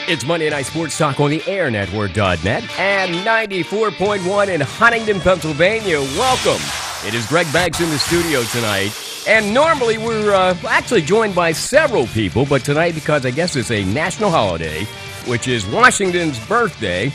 It's Monday Night Sports Talk on the airnetwork.net and 94.1 in Huntington, Pennsylvania. Welcome. It is Greg Banks in the studio tonight. And normally we're actually joined by several people, but tonight, because I guess it's a national holiday, which is Washington's birthday,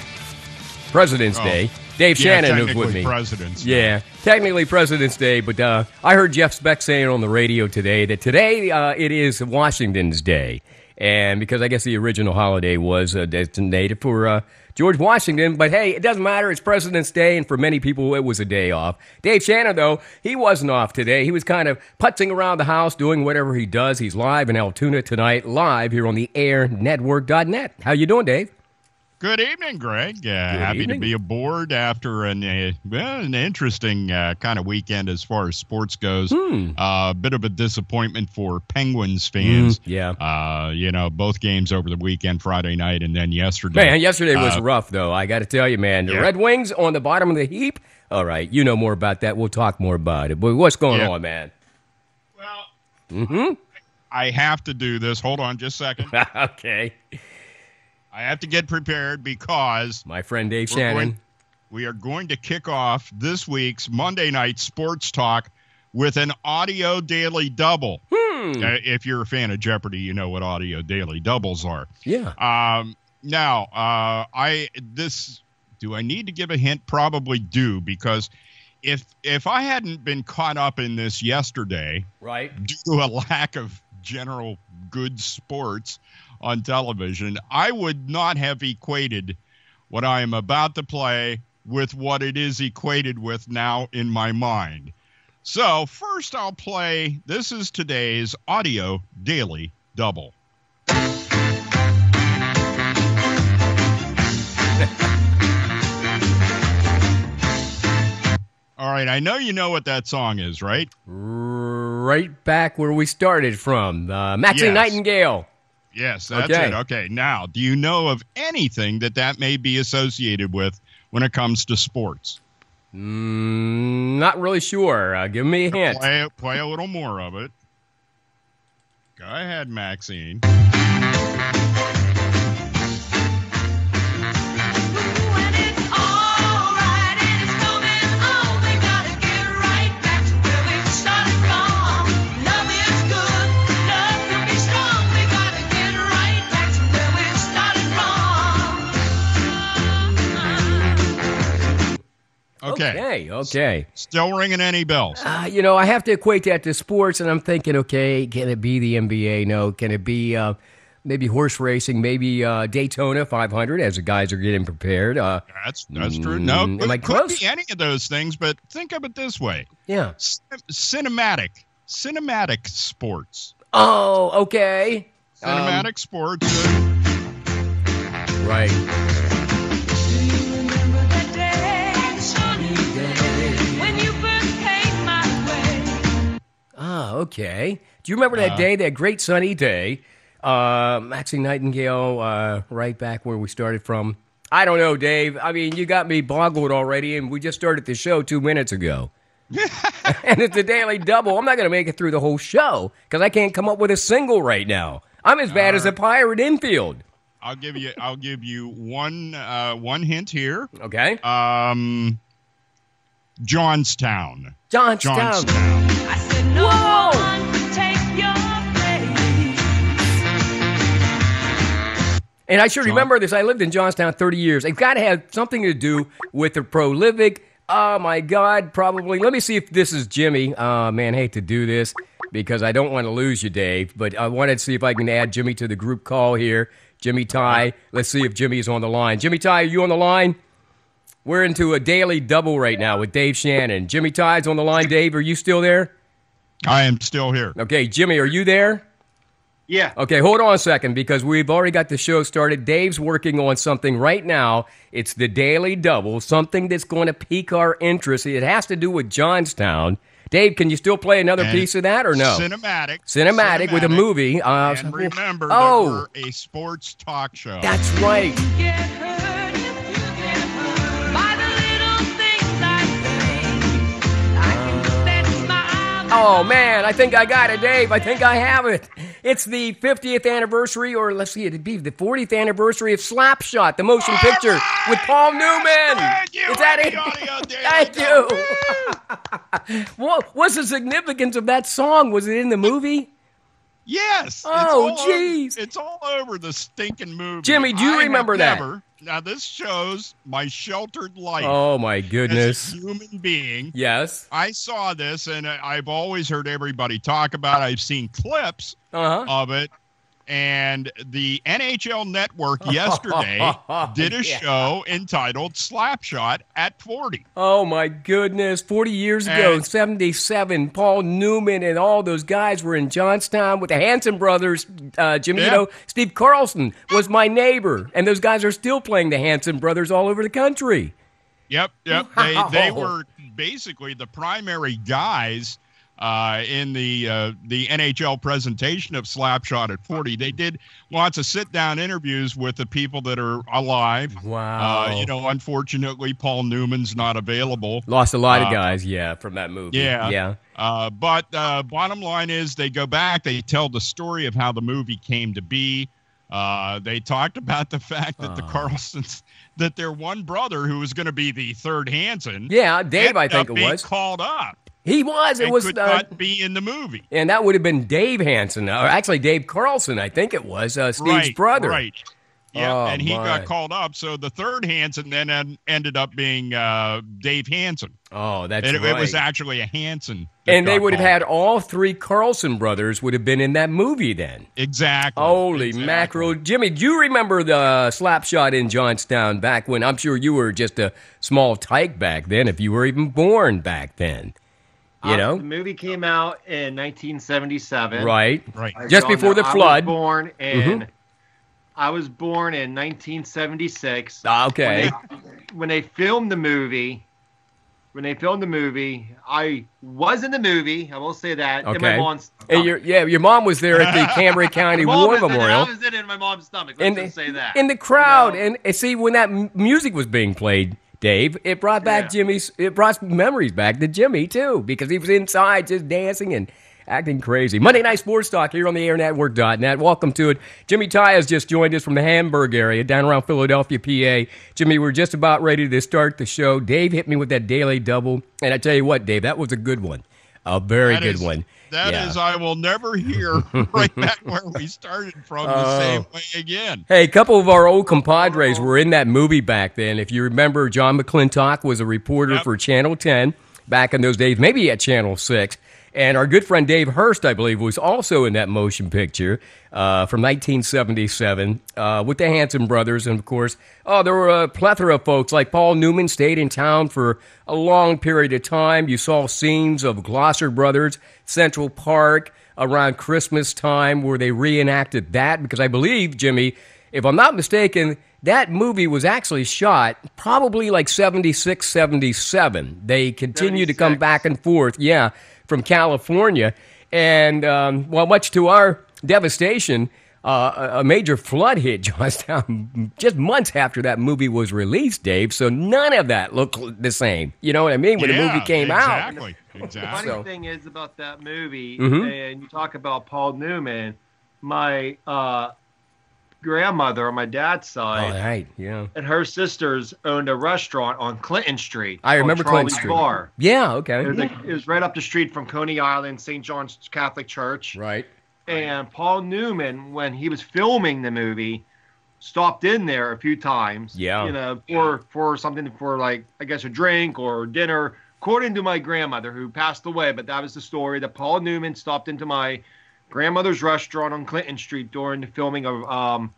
President's Day, Dave Shannon is with me. President's Day. Yeah, technically President's Day, but I heard Jeff Speck saying on the radio today that today it is Washington's Day. And because I guess the original holiday was designated for George Washington. But, hey, it doesn't matter. It's President's Day, and for many people, it was a day off. Dave Shannon, though, he wasn't off today. He was kind of putzing around the house, doing whatever he does. He's live in Altoona tonight, live here on the airnetwork.net. How you doing, Dave? Good evening, Greg. Happy to be aboard after an interesting kind of weekend as far as sports goes. Bit of a disappointment for Penguins fans. Both games over the weekend, Friday night and then yesterday. Man, yesterday was rough, though. I got to tell you, man. The Red Wings on the bottom of the heap. All right, you know more about that. We'll talk more about it. But what's going on, man? Well, I have to do this. Hold on just a second. Okay. I have to get prepared because my friend Dave Shannon, we are going to kick off this week's Monday Night Sports Talk with an audio daily double. If you're a fan of Jeopardy, you know what audio daily doubles are. Yeah. Do I need to give a hint? Probably do, because if I hadn't been caught up in this yesterday, right, due to a lack of general good sports on television, I would not have equated what I am about to play with what it is equated with now in my mind. So first I'll play, this is today's audio daily double. All right, I know you know what that song is, right? Right back where we started from, Maxine Nightingale. Yes, that's it. Okay, now, do you know of anything that may be associated with when it comes to sports? Not really sure. Give me a hint. Play a little more of it. Go ahead, Maxine. Okay. Still ringing any bells? I have to equate that to sports, and I'm thinking, okay, can it be the NBA? No. Can it be maybe horse racing? Maybe Daytona 500 as the guys are getting prepared? That's true. No, am I it close? Could be any of those things, but think of it this way. Yeah. Cinematic sports. Oh, okay. Cinematic sports. Right. Okay. Do you remember that day, that great sunny day? Maxine Nightingale, right back where we started from. I don't know, Dave. I mean, you got me boggled already, and we just started the show 2 minutes ago. And it's a daily double. I'm not going to make it through the whole show because I can't come up with a single right now. I'm as bad as a pirate infield. I'll give you one hint here. Okay. Johnstown. I said no one would take your place. And I should remember this. I lived in Johnstown 30 years. It's got to have something to do with the prolific. Oh, my God, probably. Let me see if this is Jimmy. Man, I hate to do this because I don't want to lose you, Dave. But I wanted to see if I can add Jimmy to the group call here. Jimmy Ty. Let's see if Jimmy is on the line. Jimmy Ty, are you on the line? We're into a daily double right now with Dave Shannon. Jimmy Ty's on the line. Dave, are you still there? I am still here. Okay, Jimmy, are you there? Yeah. Okay, hold on a second because we've already got the show started. Dave's working on something right now. It's the Daily Double, something that's going to pique our interest. It has to do with Johnstown. Dave, can you still play another piece of that or no? Cinematic with a movie. And remember that we're a sports talk show. That's right. Oh, man, I think I got it, Dave. I think I have it. It's the 50th anniversary, or let's see, it'd be the 40th anniversary of Slapshot, the motion picture with Paul Newman. Is that it? Thank you. What was the significance of that song? Was it in the movie? Yes. Oh, jeez. It's all over the stinking movie. Jimmy, do you remember that? Now, this shows my sheltered life. Oh, my goodness. As a human being. Yes. I saw this, and I've always heard everybody talk about it. I've seen clips of it. And the NHL Network yesterday did a show entitled Slapshot at 40. Oh, my goodness. 40 years ago, 77, Paul Newman and all those guys were in Johnstown with the Hanson brothers. Jimmy, you know, Steve Carlson was my neighbor. And those guys are still playing the Hanson brothers all over the country. Yep. Wow. They were basically the primary guys in the NHL presentation of Slapshot at 40. They did lots of sit-down interviews with the people that are alive. Wow. Unfortunately, Paul Newman's not available. Lost a lot of guys, from that movie. Yeah. But bottom line is they go back, they tell the story of how the movie came to be. They talked about the fact that the Carlsons, that their one brother who was going to be the third Hanson. Yeah, Dave, I think it was. Called up. He was. It was could not be in the movie, and that would have been Dave Hansen, or actually Dave Carlson. I think it was Steve's brother. Right. Yeah, and he got called up. So the third Hansen then ended up being Dave Hansen. Oh, that's right. It was actually a Hansen. And they would have had all three Carlson brothers would have been in that movie then. Exactly. Holy mackerel. Jimmy, do you remember the Slapshot in Johnstown back when, I'm sure you were just a small tyke back then, if you were even born back then? You know? The movie came out in 1977. Right. Just before the flood. I was born in 1976. Okay. When they filmed the movie, I was in the movie. I will say that. Okay. In my mom's your mom was there at the Cambrai County War Memorial. I was in my mom's stomach. Let's just say that. In the crowd, and see when that music was being played, Dave, it brought back it brought memories back to Jimmy, too, because he was inside just dancing and acting crazy. Monday Night Sports Talk here on the airnetwork.net. Welcome to it. Jimmy Ty has just joined us from the Hamburg area, down around Philadelphia, PA. Jimmy, we're just about ready to start the show. Dave hit me with that daily double, and I tell you what, Dave, that was a good one. A very good one. That is, I will never hear right back where we started from the same way again. Hey, a couple of our old compadres were in that movie back then. If you remember, John McClintock was a reporter for Channel 10 back in those days, maybe at Channel 6. And our good friend Dave Hurst, I believe, was also in that motion picture from 1977 with the Hanson brothers. And, of course, there were a plethora of folks. Like Paul Newman stayed in town for a long period of time. You saw scenes of Gloucester Brothers, Central Park, around Christmas time where they reenacted that. Because I believe, Jimmy, if I'm not mistaken, that movie was actually shot probably like 76, 77. They continued to come back and forth, from California. And, much to our devastation, a major flood hit Johnstown just months after that movie was released, Dave. So none of that looked the same. You know what I mean? When the movie came out. Exactly. The funny thing is about that movie, and you talk about Paul Newman, my grandmother on my dad's side, and her sisters owned a restaurant on Clinton Street. I remember Clinton Street. Bar. Yeah, okay. It was right up the street from Coney Island, St. John's Catholic Church. Right. And Paul Newman, when he was filming the movie, stopped in there a few times. Yeah. You know, for something, for like, I guess, a drink or dinner. According to my grandmother, who passed away, but that was the story, that Paul Newman stopped into my grandmother's restaurant on Clinton Street during the filming of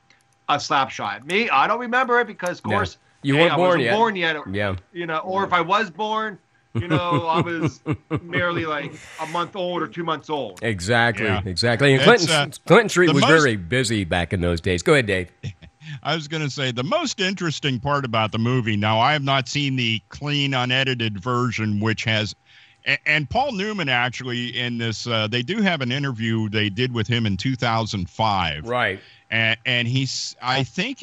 a Slapshot. Me, I don't remember it because, of course, you weren't born yet. Born yet. Yeah. You know, or if I was born, you know, I was merely like a month old or 2 months old. Exactly. And Clinton Street was very busy back in those days. Go ahead, Dave. I was going to say, the most interesting part about the movie, now I have not seen the clean, unedited version, which has And Paul Newman actually in this, they do have an interview they did with him in 2005. Right. And I think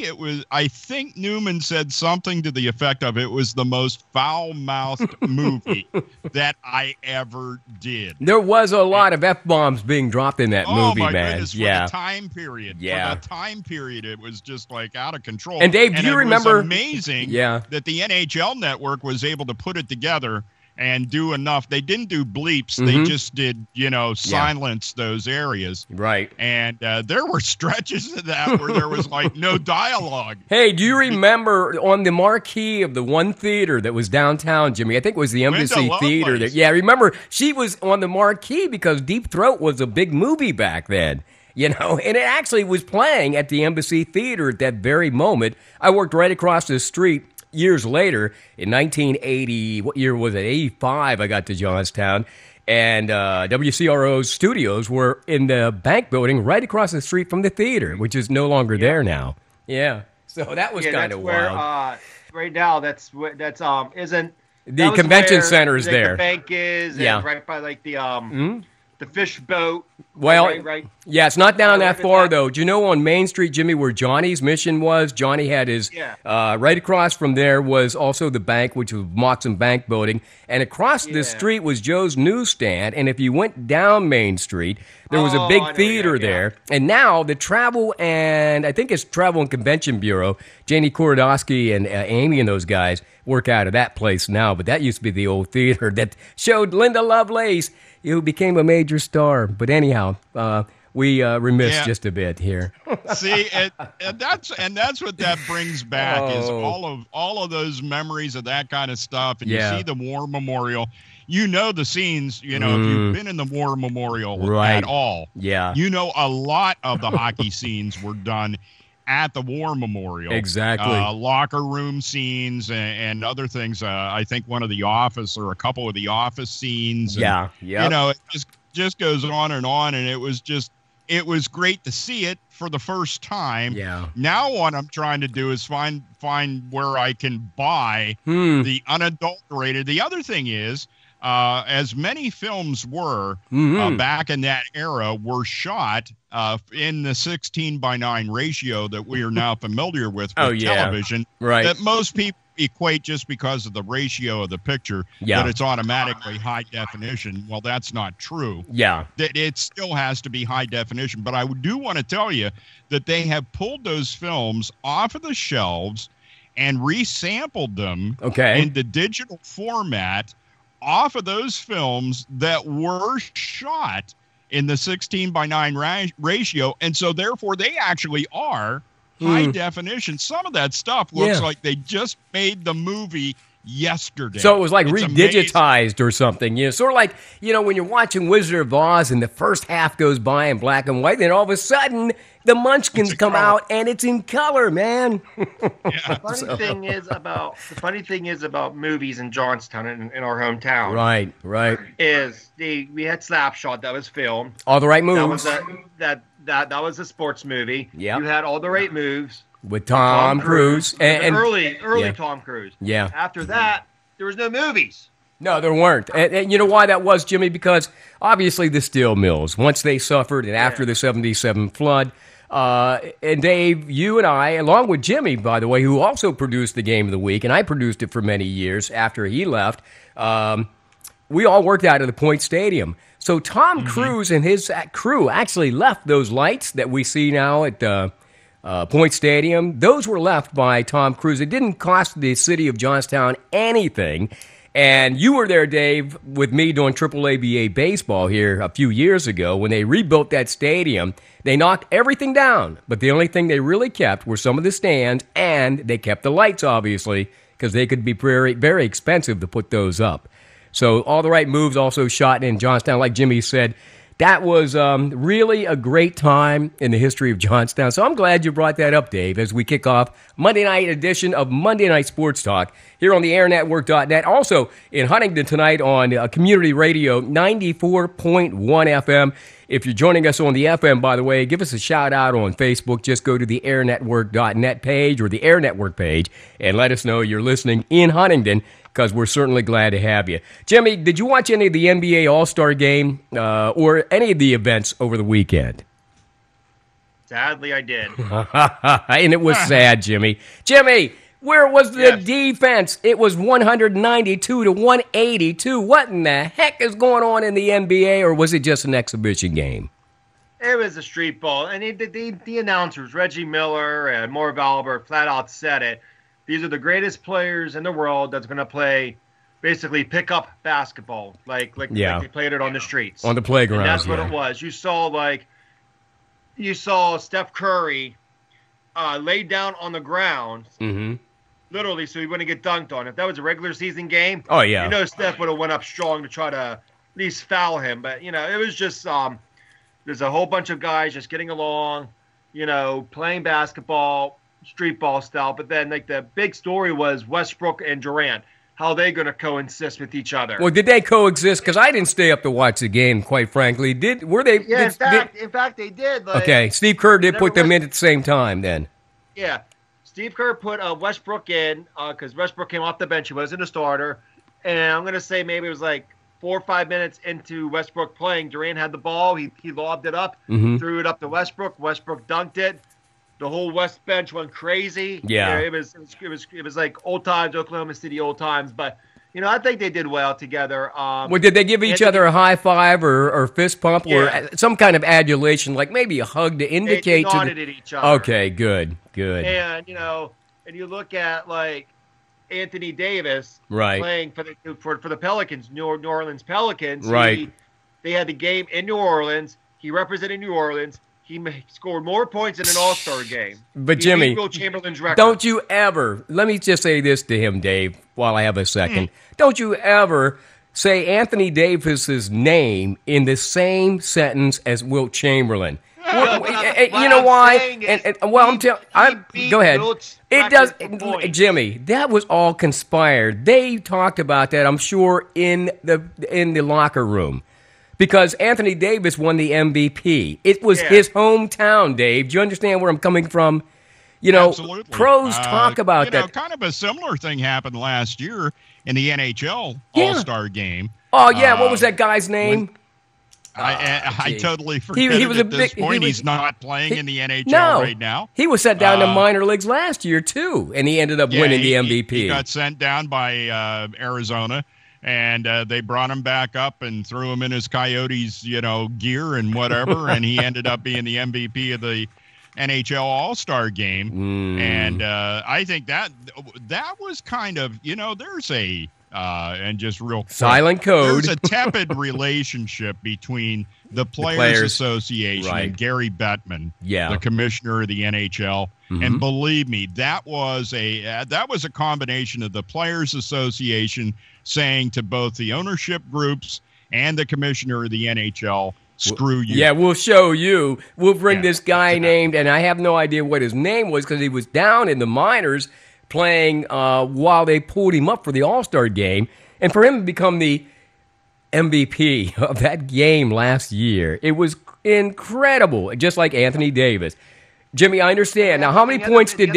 Newman said something to the effect of, it was the most foul-mouthed movie that I ever did. There was a lot of F-bombs being dropped in that movie, oh my man. goodness, for the time period. Yeah. For the time period, it was just like out of control. And Dave, do you remember? It was amazing that the NHL Network was able to put it together and do enough. They didn't do bleeps. They just did, silence those areas. Right. And there were stretches of that where there was like no dialogue. Hey, do you remember on the marquee of the one theater that was downtown, Jimmy? I think it was the Embassy Theater. Yeah, remember, she was on the marquee because Deep Throat was a big movie back then. And it actually was playing at the Embassy Theater at that very moment. I worked right across the street. Years later, in 1980, what year was it? 85, I got to Johnstown, and WCRO's studios were in the bank building right across the street from the theater, which is no longer there now. Yeah, so that was kind of wild. Right now, that's isn't the convention center is there? The bank is, and right by like the fish boat. Well, right. Yeah, it's not down that far, though. Do you know on Main Street, Jimmy, where Johnny's Mission was? Johnny had his, right across from there was also the bank, which was Moxon Bank Building. And across the street was Joe's Newsstand. And if you went down Main Street, there was a big theater there. And now the Travel and, I think it's Travel and Convention Bureau, Janie Korodowski and Amy and those guys work out of that place now. But that used to be the old theater that showed Linda Lovelace, who became a major star. But anyhow, we remiss just a bit here. See, and that's what that brings back is all of those memories of that kind of stuff. And you see the War Memorial. You know the scenes. If you've been in the War Memorial at all, a lot of the hockey scenes were done at the War Memorial. Exactly. Locker room scenes and other things. I think one of the Office or a couple of the Office scenes. And, it just goes on, and it was great to see it for the first time. Yeah. Now what I'm trying to do is find where I can buy the unadulterated. The other thing is, as many films were back in that era were shot in the 16:9 ratio that we are now familiar with television, right? That most people equate just because of the ratio of the picture that it's automatically high definition. Well, that's not true. Yeah. That it still has to be high definition. But I do want to tell you that they have pulled those films off of the shelves and resampled them into digital format off of those films that were shot in the 16:9 ratio. And so therefore they actually are high definition. Some of that stuff looks like they just made the movie yesterday. So it was like redigitized or something. Sort of like, when you're watching Wizard of Oz and the first half goes by in black and white, then all of a sudden the Munchkins come out and it's in color, man. The funny thing is about movies in Johnstown in our hometown. Right. Is we had Slapshot that was filmed. All the Right Moves. That was a sports movie. Yeah. You had All the Right Moves with Tom Cruise and early Tom Cruise. Yeah. After that, there was no movies. No, there weren't. And you know why that was, Jimmy? Because obviously the steel mills, once they suffered and after the 77 flood, and Dave, you and I, along with Jimmy, by the way, who also produced the Game of the Week, and I produced it for many years after he left, we all worked out of the Point Stadium. So Tom Cruise and his crew actually left those lights that we see now at Point Stadium. Those were left by Tom Cruise. It didn't cost the city of Johnstown anything. And you were there, Dave, with me doing AAA baseball here a few years ago when they rebuilt that stadium. They knocked everything down, but the only thing they really kept were some of the stands, and they kept the lights, obviously, because they could be very, very expensive to put those up. So All the Right Moves also shot in Johnstown, like Jimmy said. That was really a great time in the history of Johnstown. So I'm glad you brought that up, Dave, as we kick off Monday night edition of Monday Night Sports Talk here on the airnetwork.net. Also in Huntington tonight on Community Radio 94.1 FM. If you're joining us on the FM, by the way, give us a shout out on Facebook. Just go to the airnetwork.net page or the Air Network page and let us know you're listening in Huntington. because we're certainly glad to have you. Jimmy, did you watch any of the NBA All-Star Game or any of the events over the weekend? Sadly, I did. And it was sad, Jimmy. Jimmy, where was the defense? It was 192 to 182. What in the heck is going on in the NBA, or was it just an exhibition game? It was a street ball, and the announcers, Reggie Miller and Marv Albert, flat out said it. These are the greatest players in the world that's going to play, basically pick up basketball, like they played it on the streets, on the playground. And that's what it was. You saw Steph Curry laid down on the ground, literally, so he wouldn't get dunked on. If that was a regular season game, Steph would have went up strong to try to at least foul him. But it was just. There's a whole bunch of guys just getting along, playing basketball, street ball style. But then, the big story was Westbrook and Durant. How are they going to coexist with each other? Well, did they coexist? Because I didn't stay up to watch the game, quite frankly. Were they? Yeah, in fact, they did. Okay, Steve Kerr did put them in at the same time then. Yeah, Steve Kerr put Westbrook in because Westbrook came off the bench. He wasn't a starter. And I'm going to say maybe it was 4 or 5 minutes into Westbrook playing, Durant had the ball. He lobbed it up, threw it up to Westbrook. Westbrook dunked it. The whole West bench went crazy. Yeah, it was like old times, Oklahoma City old times. But I think they did well together. Well, did they give each other a high five or fist pump or some kind of adulation, like maybe a hug to indicate? They nodded at each other. Okay, good. And and you look at Anthony Davis playing for the Pelicans, New Orleans Pelicans. Right. They had the game in New Orleans. He represented New Orleans. He scored more points in an All-Star game. But Jimmy, Will Chamberlain's record. Don't you ever, let me just say this to him, Dave, while I have a second. Don't you ever say Anthony Davis's name in the same sentence as Wilt Chamberlain. You know why? I'm telling. Go ahead. It does, Jimmy. That was all conspired. They talked about that, I'm sure, in the locker room, because Anthony Davis won the MVP. It was his hometown, Dave. Do you understand where I'm coming from? Absolutely. Pros talk about that. Kind of a similar thing happened last year in the NHL All-Star Game. Oh yeah, what was that guy's name? I totally forget he was at this point. He's not playing in the NHL right now. He was sent down to minor leagues last year, too, and he ended up winning the MVP. He got sent down by Arizona, and they brought him back up and threw him in his Coyotes, gear and whatever, and he ended up being the MVP of the NHL All-Star Game. And I think that was kind of, there's a... and just real quick, silent code. There's a tepid relationship between the Players Association and Gary Bettman, the commissioner of the NHL. And believe me, that was a combination of the Players Association saying to both the ownership groups and the commissioner of the NHL, screw you. Yeah, we'll show you. We'll bring this guy named, and I have no idea what his name was because he was down in the minors playing while they pulled him up for the All-Star game. And for him to become the MVP of that game last year, it was incredible, just like Anthony Davis. Jimmy, I understand. Now, how many points did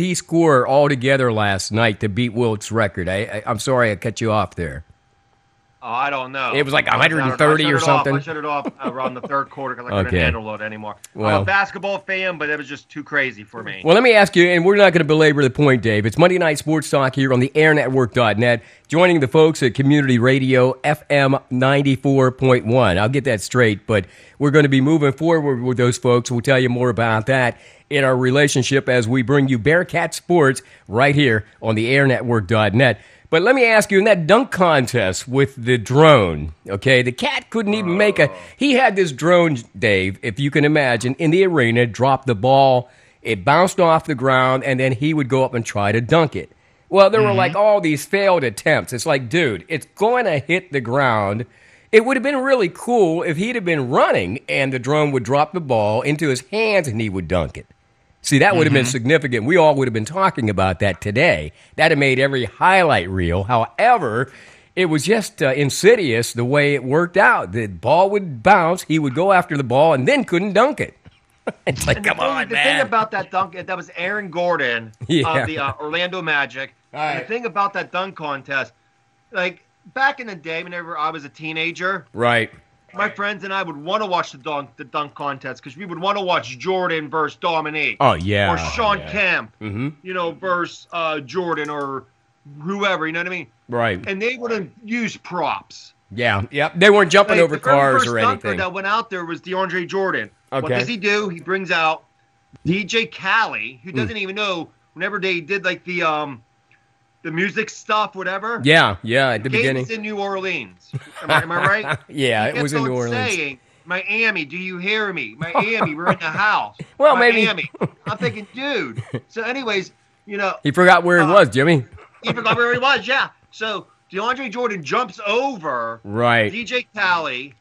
he score altogether last night to beat Wilt's record? I'm sorry I cut you off there. Oh, I don't know. It was like 130 or something. I shut it off around the third quarter because I couldn't handle it anymore. I'm a basketball fan, but it was just too crazy for me. Well, let me ask you, and we're not going to belabor the point, Dave. It's Monday Night Sports Talk here on the airnetwork.net, joining the folks at Community Radio FM 94.1. I'll get that straight, but we're going to be moving forward with those folks. We'll tell you more about that in our relationship as we bring you Bearcat Sports right here on the airnetwork.net. But let me ask you, in that dunk contest with the drone, okay, the cat couldn't even he had this drone, Dave, if you can imagine, in the arena, dropped the ball, it bounced off the ground, and then he would go up and try to dunk it. Well, there were like all these failed attempts. It's like, dude, it's going to hit the ground. It would have been really cool if he'd have been running and the drone would drop the ball into his hands and he would dunk it. See, that would have been significant. We all would have been talking about that today. That would have made every highlight reel. However, it was just insidious the way it worked out. The ball would bounce, he would go after the ball, and then couldn't dunk it. It's like, come on, the man. thing about that dunk, that was Aaron Gordon of the Orlando Magic. And the thing about that dunk contest, like back in the day, whenever I was a teenager, Right. my friends and I would want to watch the dunk contest because we would want to watch Jordan versus Dominique. Oh, yeah. Or Sean Kemp, Mm-hmm. versus Jordan or whoever, you know what I mean? Right. And they would use props. Yeah. Yep. They weren't jumping over the very cars first or dunker anything. that went out there was DeAndre Jordan. What Okay. does he do? He brings out DJ Khaled, who doesn't even know. Whenever they did like the music stuff, whatever. Yeah. At the beginning. Games in New Orleans. Am I right? Yeah, He it was in kept New on Orleans. Saying, Miami, do you hear me? Miami, we're in the house. Well, maybe- Miami. I'm thinking, dude. So, anyways, He forgot where he was, Jimmy. he forgot where he was. Yeah. So DeAndre Jordan jumps over Right. DJ Khaled,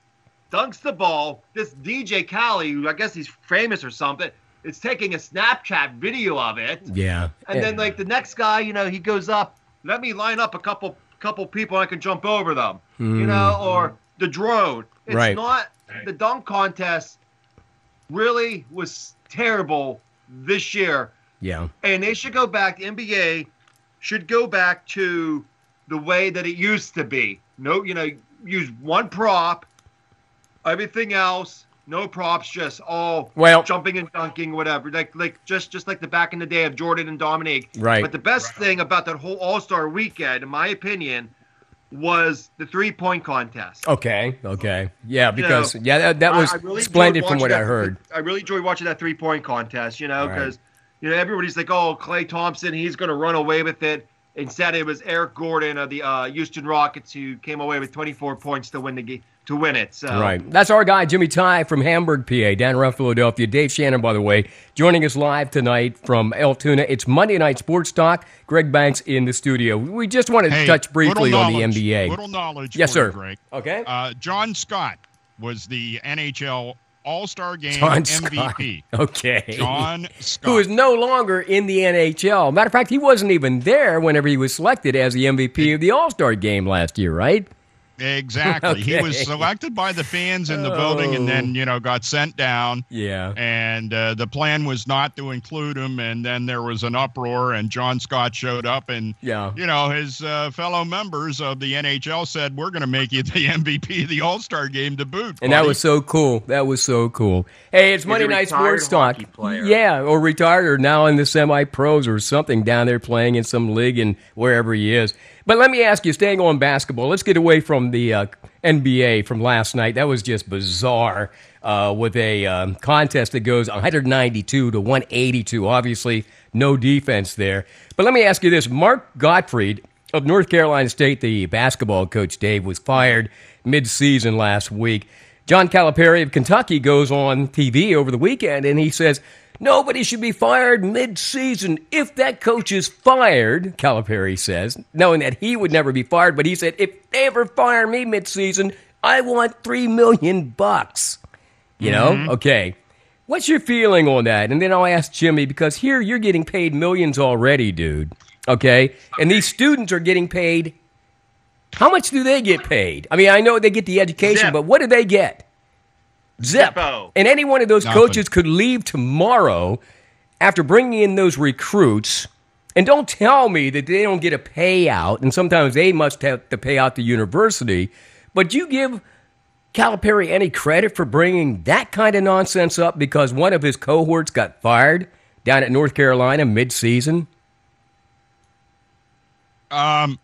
dunks the ball. This DJ Khaled, who I guess he's famous or something, is taking a Snapchat video of it. Yeah. And then like the next guy, he goes up. Let me line up a couple people. I can jump over them. Or the drone. It's Right. not the dunk contest. Really was terrible this year, Yeah. and they should go back. The NBA should go back to the way that it used to be. No, use one prop. Everything else, no props, just all jumping and dunking, whatever. Like just like the back in the day of Jordan and Dominique. Right. But the best thing about that whole All-Star weekend, in my opinion, was the 3-point contest. Okay. Yeah, because that was I really splendid enjoyed from what watching I heard. I really enjoyed watching that 3-point contest, because everybody's like, oh, Klay Thompson, he's going to run away with it. Instead, it was Eric Gordon of the Houston Rockets who came away with 24 points to win the game. To win it. So. Right. That's our guy, Jimmy Ty from Hamburg, PA, down around Philadelphia. Dave Shannon, by the way, joining us live tonight from Altoona. It's Monday Night Sports Talk. Greg Banks in the studio. We just wanted to touch briefly on the NBA. Little knowledge Yes, sir. Greg. Okay. John Scott was the NHL All-Star Game John MVP. Scott. Okay. John Scott. Who is no longer in the NHL. Matter of fact, he wasn't even there whenever he was selected as the MVP of the All-Star Game last year, right? Exactly. Okay. He was selected by the fans in the building and then, got sent down. Yeah. And the plan was not to include him. And then there was an uproar and John Scott showed up and, his fellow members of the NHL said, we're going to make you the MVP of the All-Star Game to boot. And that was so cool. Hey, it's Monday Night Sports Talk. Yeah, or retired or now in the semi-pros or something down there playing in some league and wherever he is. But let me ask you, staying on basketball, let's get away from the NBA from last night. That was just bizarre with a contest that goes 192 to 182. Obviously, no defense there. But let me ask you this. Mark Gottfried of North Carolina State, the basketball coach, Dave, was fired mid-season last week. John Calipari of Kentucky goes on TV over the weekend, and he says, nobody should be fired mid-season. If that coach is fired, Calipari says, knowing that he would never be fired, but he said, if they ever fire me mid-season, I want $3 million. Okay. What's your feeling on that? And then I'll ask Jimmy, because here you're getting paid millions already, dude. Okay? And these students are getting paid. How much do they get paid? I mean, I know they get the education, Zip. but what do they get? Zip. Zippo. And any one of those Nothing. coaches could leave tomorrow after bringing in those recruits. And don't tell me that they don't get a payout, and sometimes they must have to pay out the university. But do you give Calipari any credit for bringing that kind of nonsense up because one of his cohorts got fired down at North Carolina mid-season? The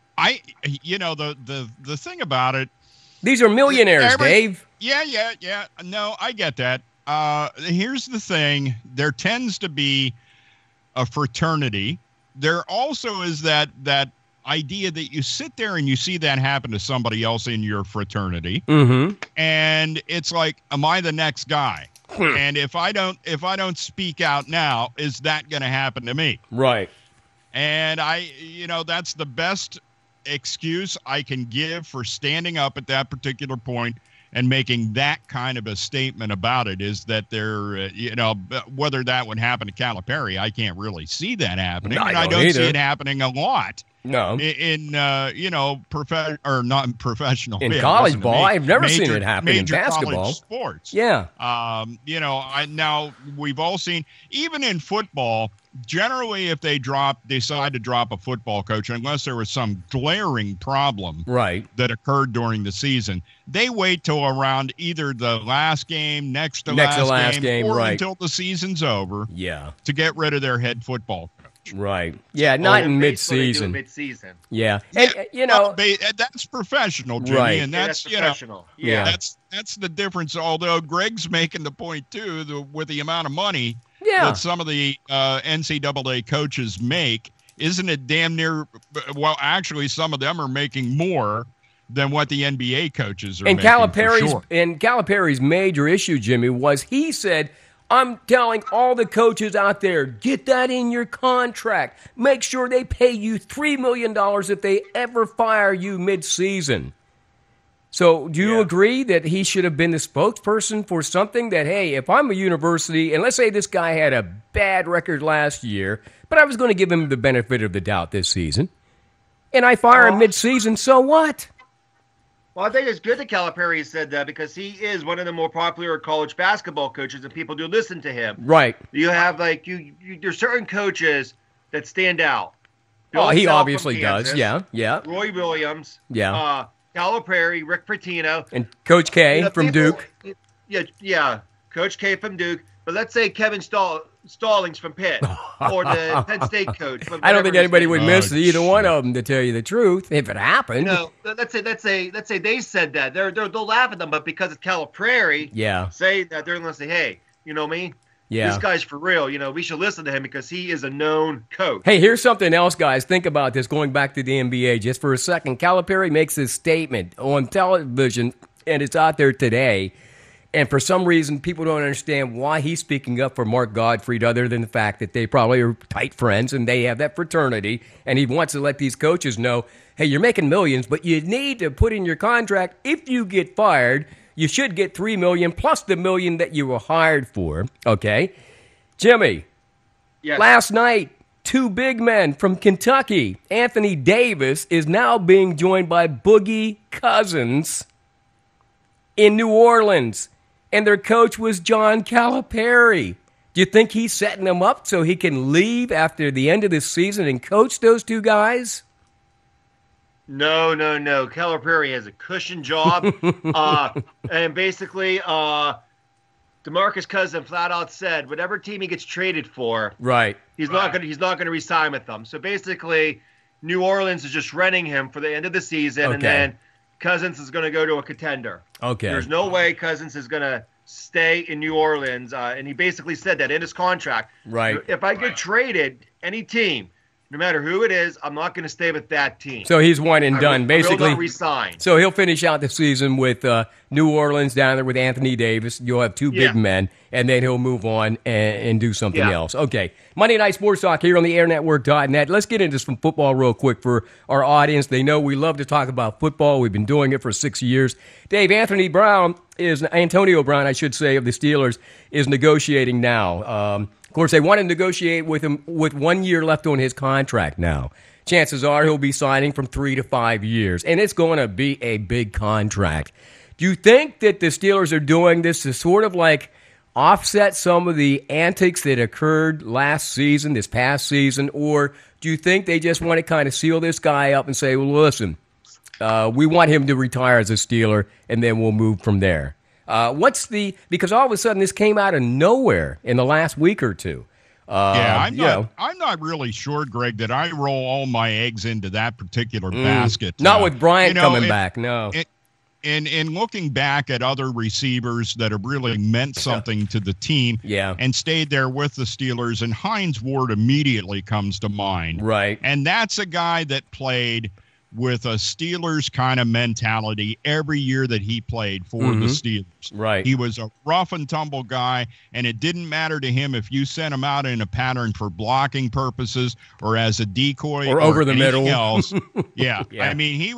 thing about it. These are millionaires, Dave. Yeah. No, I get that. Here's the thing. There tends to be a fraternity. There also is that idea that you sit there and you see that happen to somebody else in your fraternity. Mm-hmm. And it's like, am I the next guy? And if I don't speak out now, is that going to happen to me? Right. And that's the best excuse I can give for standing up at that particular point and making that kind of a statement about it is that they're, whether that would happen to Calipari, I can't really see that happening. No, I don't see it happening a lot. No. In not professional. In college ball, I've never seen it happen in basketball. College sports. Yeah. Now we've all seen, even in football, generally if they decide to drop a football coach, unless there was some glaring problem that occurred during the season, they wait till around either the last game, next to last game, or until the season's over to get rid of their head football coach. Right. Yeah, not in mid-season. Mid-season. Yeah. And, that's professional, Jimmy, right. and that's professional. That's the difference. Although Greg's making the point too, with the amount of money that some of the NCAA coaches make, isn't it damn near? Well, actually, some of them are making more than what the NBA coaches are making. And Calipari's major issue, Jimmy, was he said, I'm telling all the coaches out there, get that in your contract. Make sure they pay you $3 million if they ever fire you mid-season. So do you agree that he should have been the spokesperson for something that, hey, if I'm a university, and let's say this guy had a bad record last year, but I was going to give him the benefit of the doubt this season, and I fire him mid-season, so what? Well, I think it's good that Calipari said that because he is one of the more popular college basketball coaches, and people do listen to him. Right. You have there's certain coaches that stand out. Bill he Self obviously Kansas, does. Yeah. Roy Williams. Yeah. Calipari, Rick Pitino, and Coach K from Duke. Yeah. Coach K from Duke. But let's say Kevin Stallings from Pitt or the Penn State coach. I don't think anybody would miss either one of them, to tell you the truth, if it happened. No, let's say they said that. They'll laugh at them, but because it's Calipari, say that they're going to say, hey, you know me? Yeah. This guy's for real. We should listen to him because he is a known coach. Hey, here's something else, guys. Think about this, going back to the NBA just for a second. Calipari makes this statement on television, and it's out there today. And for some reason, people don't understand why he's speaking up for Mark Gottfried, other than the fact that they probably are tight friends and they have that fraternity. And he wants to let these coaches know, hey, you're making millions, but you need to put in your contract, if you get fired, you should get $3 million plus the $1 million that you were hired for. Okay, Jimmy. Yes. Last night, two big men from Kentucky, Anthony Davis, is now being joined by Boogie Cousins in New Orleans. And their coach was John Calipari. Do you think he's setting them up so he can leave after the end of this season and coach those two guys? No. Calipari has a cushion job. And basically, DeMarcus Cousins flat out said, whatever team he gets traded for, he's not going to re-sign with them. So basically, New Orleans is just renting him for the end of the season, and then Cousins is going to go to a contender. Okay. There's no way Cousins is going to stay in New Orleans, and he basically said that in his contract. Right. If I get traded, any team, no matter who it is, I'm not going to stay with that team. So he's one and done, basically. Will not resign. So he'll finish out the season with New Orleans down there with Anthony Davis. You'll have two big men, and then he'll move on and do something else. Okay. Monday Night Sports Talk here on the airnetwork.net. Let's get into some football real quick for our audience. They know we love to talk about football. We've been doing it for 6 years. Dave, Antonio Brown, of the Steelers, is negotiating now. Of course, they want to negotiate with him with 1 year left on his contract now. Chances are he'll be signing from 3 to 5 years, and it's going to be a big contract. Do you think that the Steelers are doing this to sort of like offset some of the antics that occurred this past season, or do you think they just want to kind of seal this guy up and say, well, listen, we want him to retire as a Steeler, and then we'll move from there? Because all of a sudden this came out of nowhere in the last week or two. I'm not really sure, Greg, that I roll all my eggs into that particular basket. Not with Bryant coming back, no. And looking back at other receivers that have really meant something to the team and stayed there with the Steelers, and Hines Ward immediately comes to mind. Right. And that's a guy that played with a Steelers kind of mentality every year that he played for the Steelers. Right. He was a rough and tumble guy, and it didn't matter to him if you sent him out in a pattern for blocking purposes or as a decoy or over the middle else. I mean, he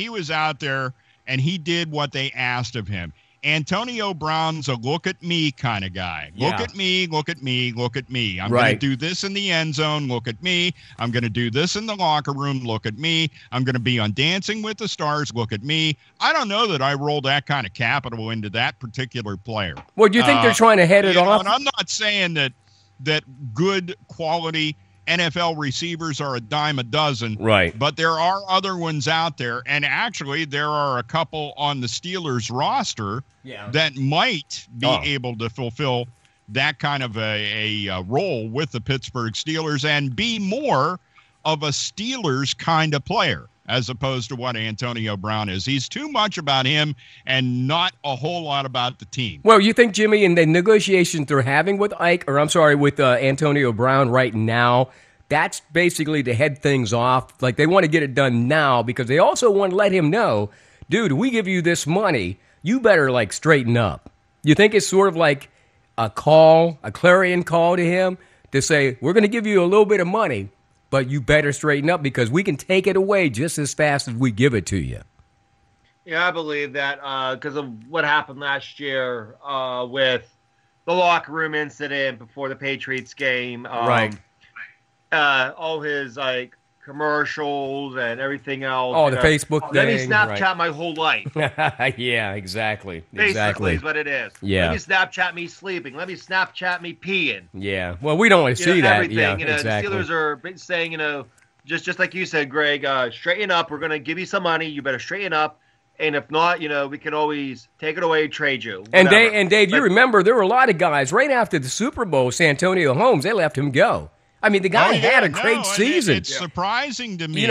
was out there, and he did what they asked of him. Antonio Brown's a look at me kind of guy. Yeah. Look at me, look at me, look at me. I'm Right. going to do this in the end zone. Look at me. I'm going to do this in the locker room. Look at me. I'm going to be on Dancing with the Stars. Look at me. I don't know that I roll that kind of capital into that particular player. Well, do you think they're trying to head it off? And I'm not saying that good quality NFL receivers are a dime a dozen. Right. But there are other ones out there. And actually, there are a couple on the Steelers roster that might be able to fulfill that kind of a role with the Pittsburgh Steelers and be more of a Steelers kind of player as opposed to what Antonio Brown is. He's too much about him and not a whole lot about the team. Well, you think, Jimmy, in the negotiations they're having with with Antonio Brown right now, that's basically to head things off. Like, they want to get it done now because they also want to let him know, dude, we give you this money, you better, like, straighten up. You think it's sort of like a clarion call to him to say, we're going to give you a little bit of money, but you better straighten up because we can take it away just as fast as we give it to you. Yeah, I believe that because of what happened last year with the locker room incident before the Patriots game. Right. All his commercials and everything else. Oh, the Facebook thing. Let me Snapchat my whole life. Yeah, exactly. Basically is what it is. Yeah. Let me Snapchat me sleeping. Let me Snapchat me peeing. Yeah. Well, we don't want to see that. Everything. Yeah, exactly. The Steelers are saying, just like you said, Greg, straighten up. We're going to give you some money. You better straighten up. And if not, we can always take it away, trade you. Whatever. And Dave, you remember there were a lot of guys right after the Super Bowl, Santonio Holmes, they let him go. I mean, the guy had a great season. It's surprising to me,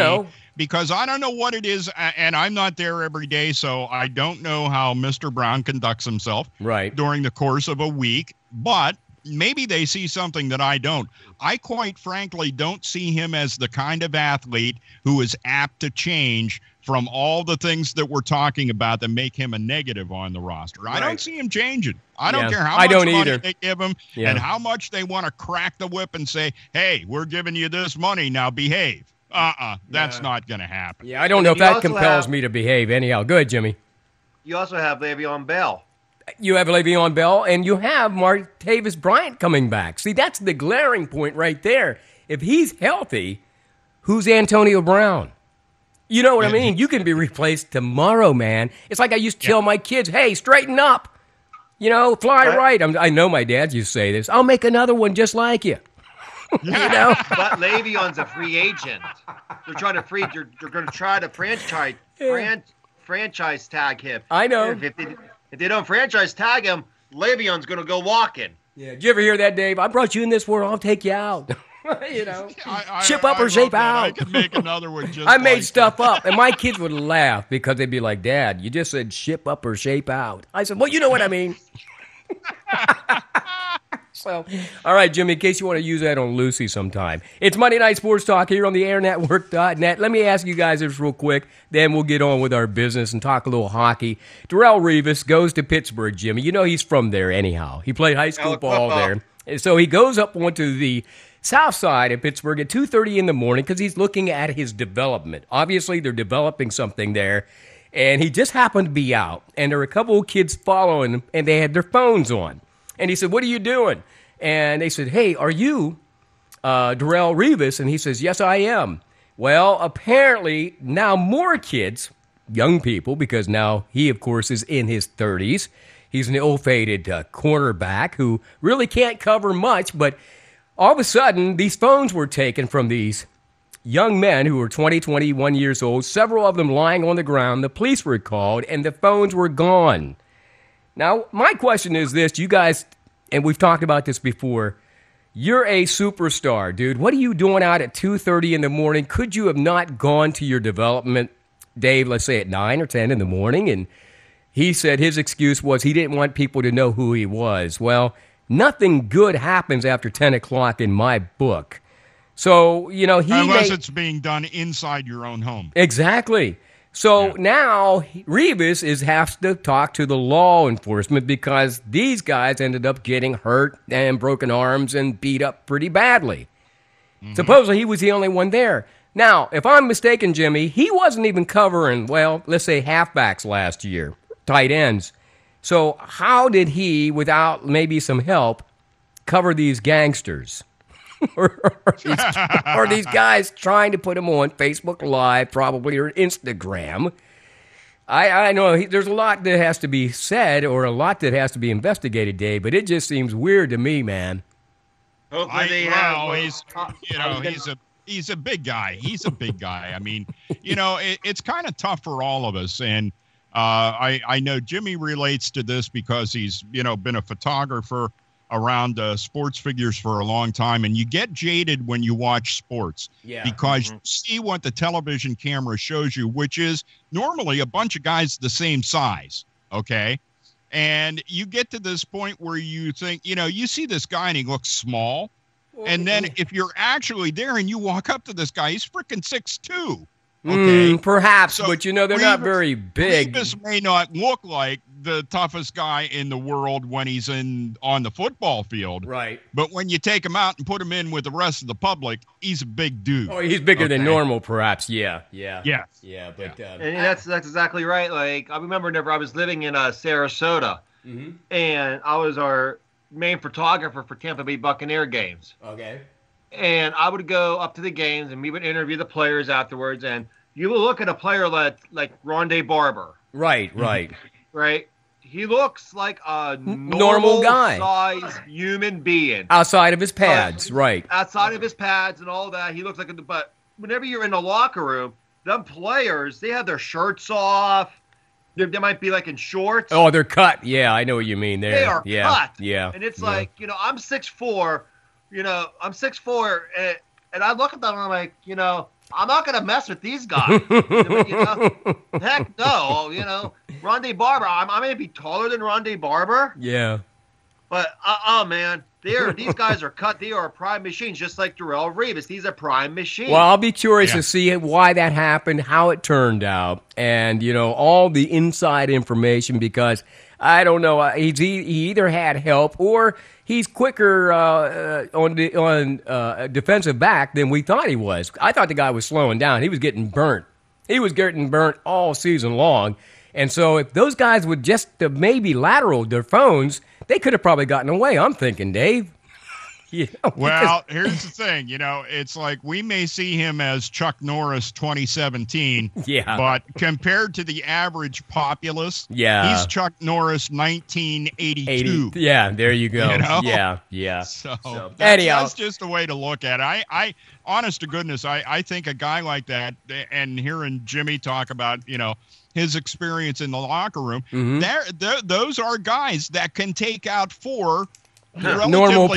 because I don't know what it is, and I'm not there every day, so I don't know how Mr. Brown conducts himself during the course of a week, but maybe they see something that I don't. I quite frankly don't see him as the kind of athlete who is apt to change from all the things that we're talking about that make him a negative on the roster. I don't see him changing. I don't care how much money they give him and how much they want to crack the whip and say, hey, we're giving you this money, now behave. That's not going to happen. Yeah, I don't know if that compels me to behave anyhow. Go ahead, Jimmy. You also have Le'Veon Bell. You have Le'Veon Bell, and you have Martavis Bryant coming back. See, that's the glaring point right there. If he's healthy, who's Antonio Brown? You know what I mean? You can be replaced tomorrow, man. It's like I used to tell my kids, hey, straighten up. Fly right. I know my dad used to say this. I'll make another one just like you. But Le'Veon's a free agent. They're trying to they're going to try to franchise tag him. I know. If they don't franchise tag him, Le'Veon's going to go walking. Yeah. Did you ever hear that, Dave? I brought you in this world. I'll take you out. Ship up or shape out. I could make another one just I made stuff up, and my kids would laugh because they'd be like, Dad, you just said ship up or shape out. I said, well, you know what I mean. So, all right, Jimmy, in case you want to use that on Lucy sometime. It's Monday Night Sports Talk here on the airnetwork.net. Let me ask you guys this real quick, then we'll get on with our business and talk a little hockey. Darrelle Revis goes to Pittsburgh, Jimmy. You know he's from there anyhow. He played high school ball there. And so he goes up onto the south side of Pittsburgh at 2:30 in the morning because he's looking at his development. Obviously, they're developing something there. And he just happened to be out. And there were a couple of kids following him, and they had their phones on. And he said, what are you doing? And they said, hey, are you Darrelle Revis? And he says, yes, I am. Well, apparently now more kids, young people, because now he, of course, is in his 30s. He's an ill-fated cornerback who really can't cover much. But all of a sudden, these phones were taken from these young men who were 20, 21 years old, several of them lying on the ground. The police were called, and the phones were gone. Now, my question is this. You guys, and we've talked about this before, you're a superstar, dude. What are you doing out at 2:30 in the morning? Could you have not gone to your development, Dave, let's say at 9 or 10 in the morning? And he said his excuse was he didn't want people to know who he was. Well, nothing good happens after 10 o'clock in my book. So, unless it's being done inside your own home. Exactly. So now Revis has to talk to the law enforcement because these guys ended up getting hurt and broken arms and beat up pretty badly. Mm-hmm. Supposedly he was the only one there. Now, if I'm mistaken, Jimmy, he wasn't even covering, well, let's say halfbacks last year, tight ends. So how did he, without maybe some help, cover these gangsters? or these guys trying to put him on Facebook Live, probably, or Instagram. I know there's a lot that has to be said or a lot that has to be investigated, Dave, but it just seems weird to me, man. He's a big guy. He's a big guy. I mean, it's kind of tough for all of us. And I know Jimmy relates to this because he's, been a photographer around sports figures for a long time, and you get jaded when you watch sports because you see what the television camera shows you, which is normally a bunch of guys the same size, okay? And you get to this point where you think, you see this guy and he looks small, and then if you're actually there and you walk up to this guy, he's freaking 6'2". Okay, perhaps, so but they're not very big. This may not look like the toughest guy in the world when he's on the football field, right? But when you take him out and put him in with the rest of the public, he's a big dude. Oh, he's bigger than normal, perhaps. Yeah. But and that's exactly right. Like I remember, whenever I was living in Sarasota, and I was our main photographer for Tampa Bay Buccaneer games. Okay. And I would go up to the games, and we would interview the players afterwards. And you will look at a player like Rondé Barber. Right. Right. He looks like a normal guy, size human being outside of his pads. Right. Outside of his pads and all that, he looks like But whenever you're in the locker room, them players, they have their shirts off. They might be like in shorts. Oh, they're cut. Yeah, I know what you mean. They are cut. Yeah. And it's like, I'm 6'4". I'm 6'4", and I look at them and I'm like, I'm not going to mess with these guys. Heck no. Rondé Barber, I'm going to be taller than Rondé Barber. Yeah. But, man, these guys are cut. They are prime machines, just like Darrelle Revis. He's a prime machine. Well, I'll be curious to see why that happened, how it turned out, and, all the inside information, because I don't know. He either had help or he's quicker on defensive back than we thought he was. I thought the guy was slowing down. He was getting burnt. He was getting burnt all season long. And so if those guys would just maybe lateral their phones, they could have probably gotten away, I'm thinking, Dave. Well, here's the thing. It's like we may see him as Chuck Norris 2017. Yeah. But compared to the average populace, he's Chuck Norris 1982. Yeah, there you go. Yeah. So anyhow, that's just the way to look at it. I honest to goodness, I think a guy like that, and hearing Jimmy talk about, his experience in the locker room, those are guys that can take out four normal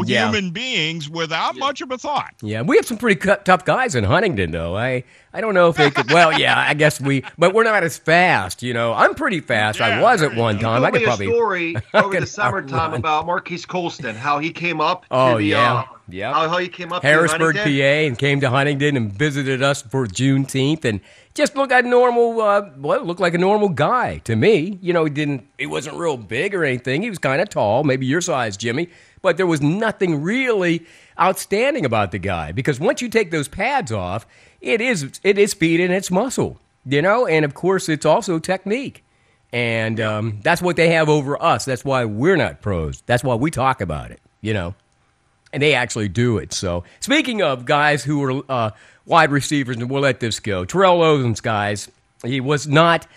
human beings without much of a thought. Yeah, we have some pretty tough guys in Huntington, though. I don't know if they could. Well, I guess but we're not as fast. I'm pretty fast. I was at one time. I could probably. A story over the summertime about Marquise Colston, how he came up. How he came up Harrisburg, to PA, and came to Huntington and visited us for Juneteenth, and just looked like a normal. Looked like a normal guy to me. He wasn't real big or anything. He was kind of tall, maybe your size, Jimmy. But there was nothing really outstanding about the guy, because once you take those pads off, it is speed and it's muscle, and of course it's also technique, and that's what they have over us. That's why we're not pros. That's why we talk about it, and they actually do it. So speaking of guys who are wide receivers, and we'll let this go, Terrell Owens, guys, he was not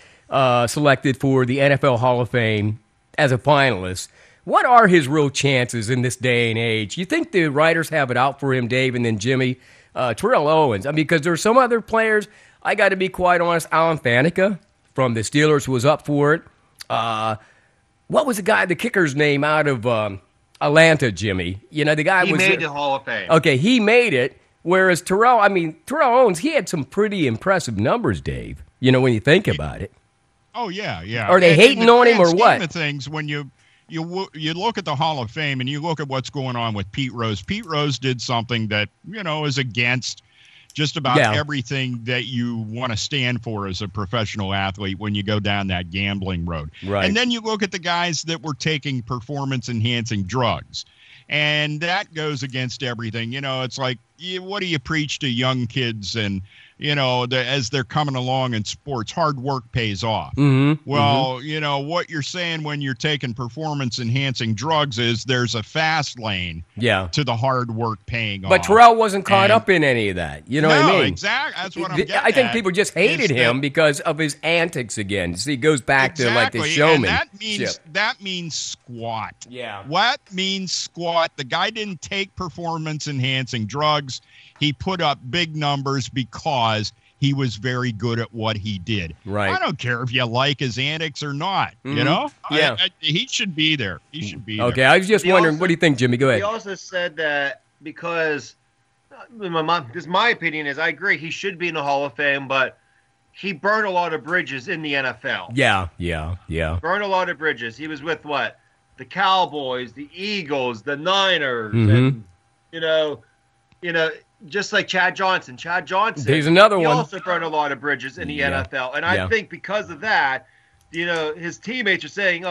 selected for the NFL Hall of Fame as a finalist. What are his real chances in this day and age? You think the writers have it out for him, Dave, and then Jimmy? Terrell Owens, because there's some other players, I got to be quite honest, Alan Faneca from the Steelers was up for it. What was the kicker's name out of Atlanta, Jimmy? The guy He made the Hall of Fame. Okay, he made it, whereas Terrell Owens, he had some pretty impressive numbers, Dave, when you think about it. Oh, yeah. Are they hating on him or what? The things when you look at the Hall of Fame and you look at what's going on with Pete Rose. Pete Rose did something that, is against just about everything that you want to stand for as a professional athlete when you go down that gambling road. Right. And then you look at the guys that were taking performance-enhancing drugs. And that goes against everything. It's like, what do you preach to young kids and, as they're coming along in sports, hard work pays off. Mm-hmm. Well, what you're saying when you're taking performance-enhancing drugs is there's a fast lane to the hard work paying off. But Terrell wasn't caught up in any of that. You know what I mean? Exactly. That's what I'm getting I think at, people just hated him because of his antics again. See, he goes back to like the showman. And that means squat. Yeah. What means squat? The guy didn't take performance-enhancing drugs. He put up big numbers because he was very good at what he did. Right. I don't care if you like his antics or not. Mm-hmm. Yeah. He should be there. He should be there. Okay, I was just wondering, what do you think, Jimmy? Go ahead. He also said that because, my opinion is, I agree, he should be in the Hall of Fame, but he burned a lot of bridges in the NFL. Yeah. Burned a lot of bridges. He was with what? The Cowboys, the Eagles, the Niners, Mm-hmm. and, just like Chad Johnson. He's another one. He also burned a lot of bridges in the NFL. And I think because of that, his teammates are saying,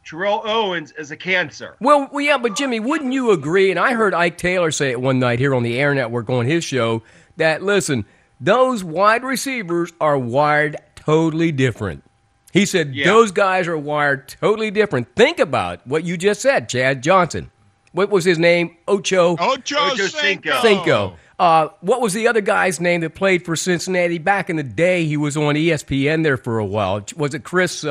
Terrell Owens is a cancer. Well, yeah, but Jimmy, wouldn't you agree? And I heard Ike Taylor say it one night here on the Air Network on his show that, listen, those wide receivers are wired totally different. He said those guys are wired totally different. Think about what you just said, Chad Johnson. What was his name? Ocho Cinco. What was the other guy's name that played for Cincinnati back in the day? He was on ESPN there for a while. Was it Chris? Chris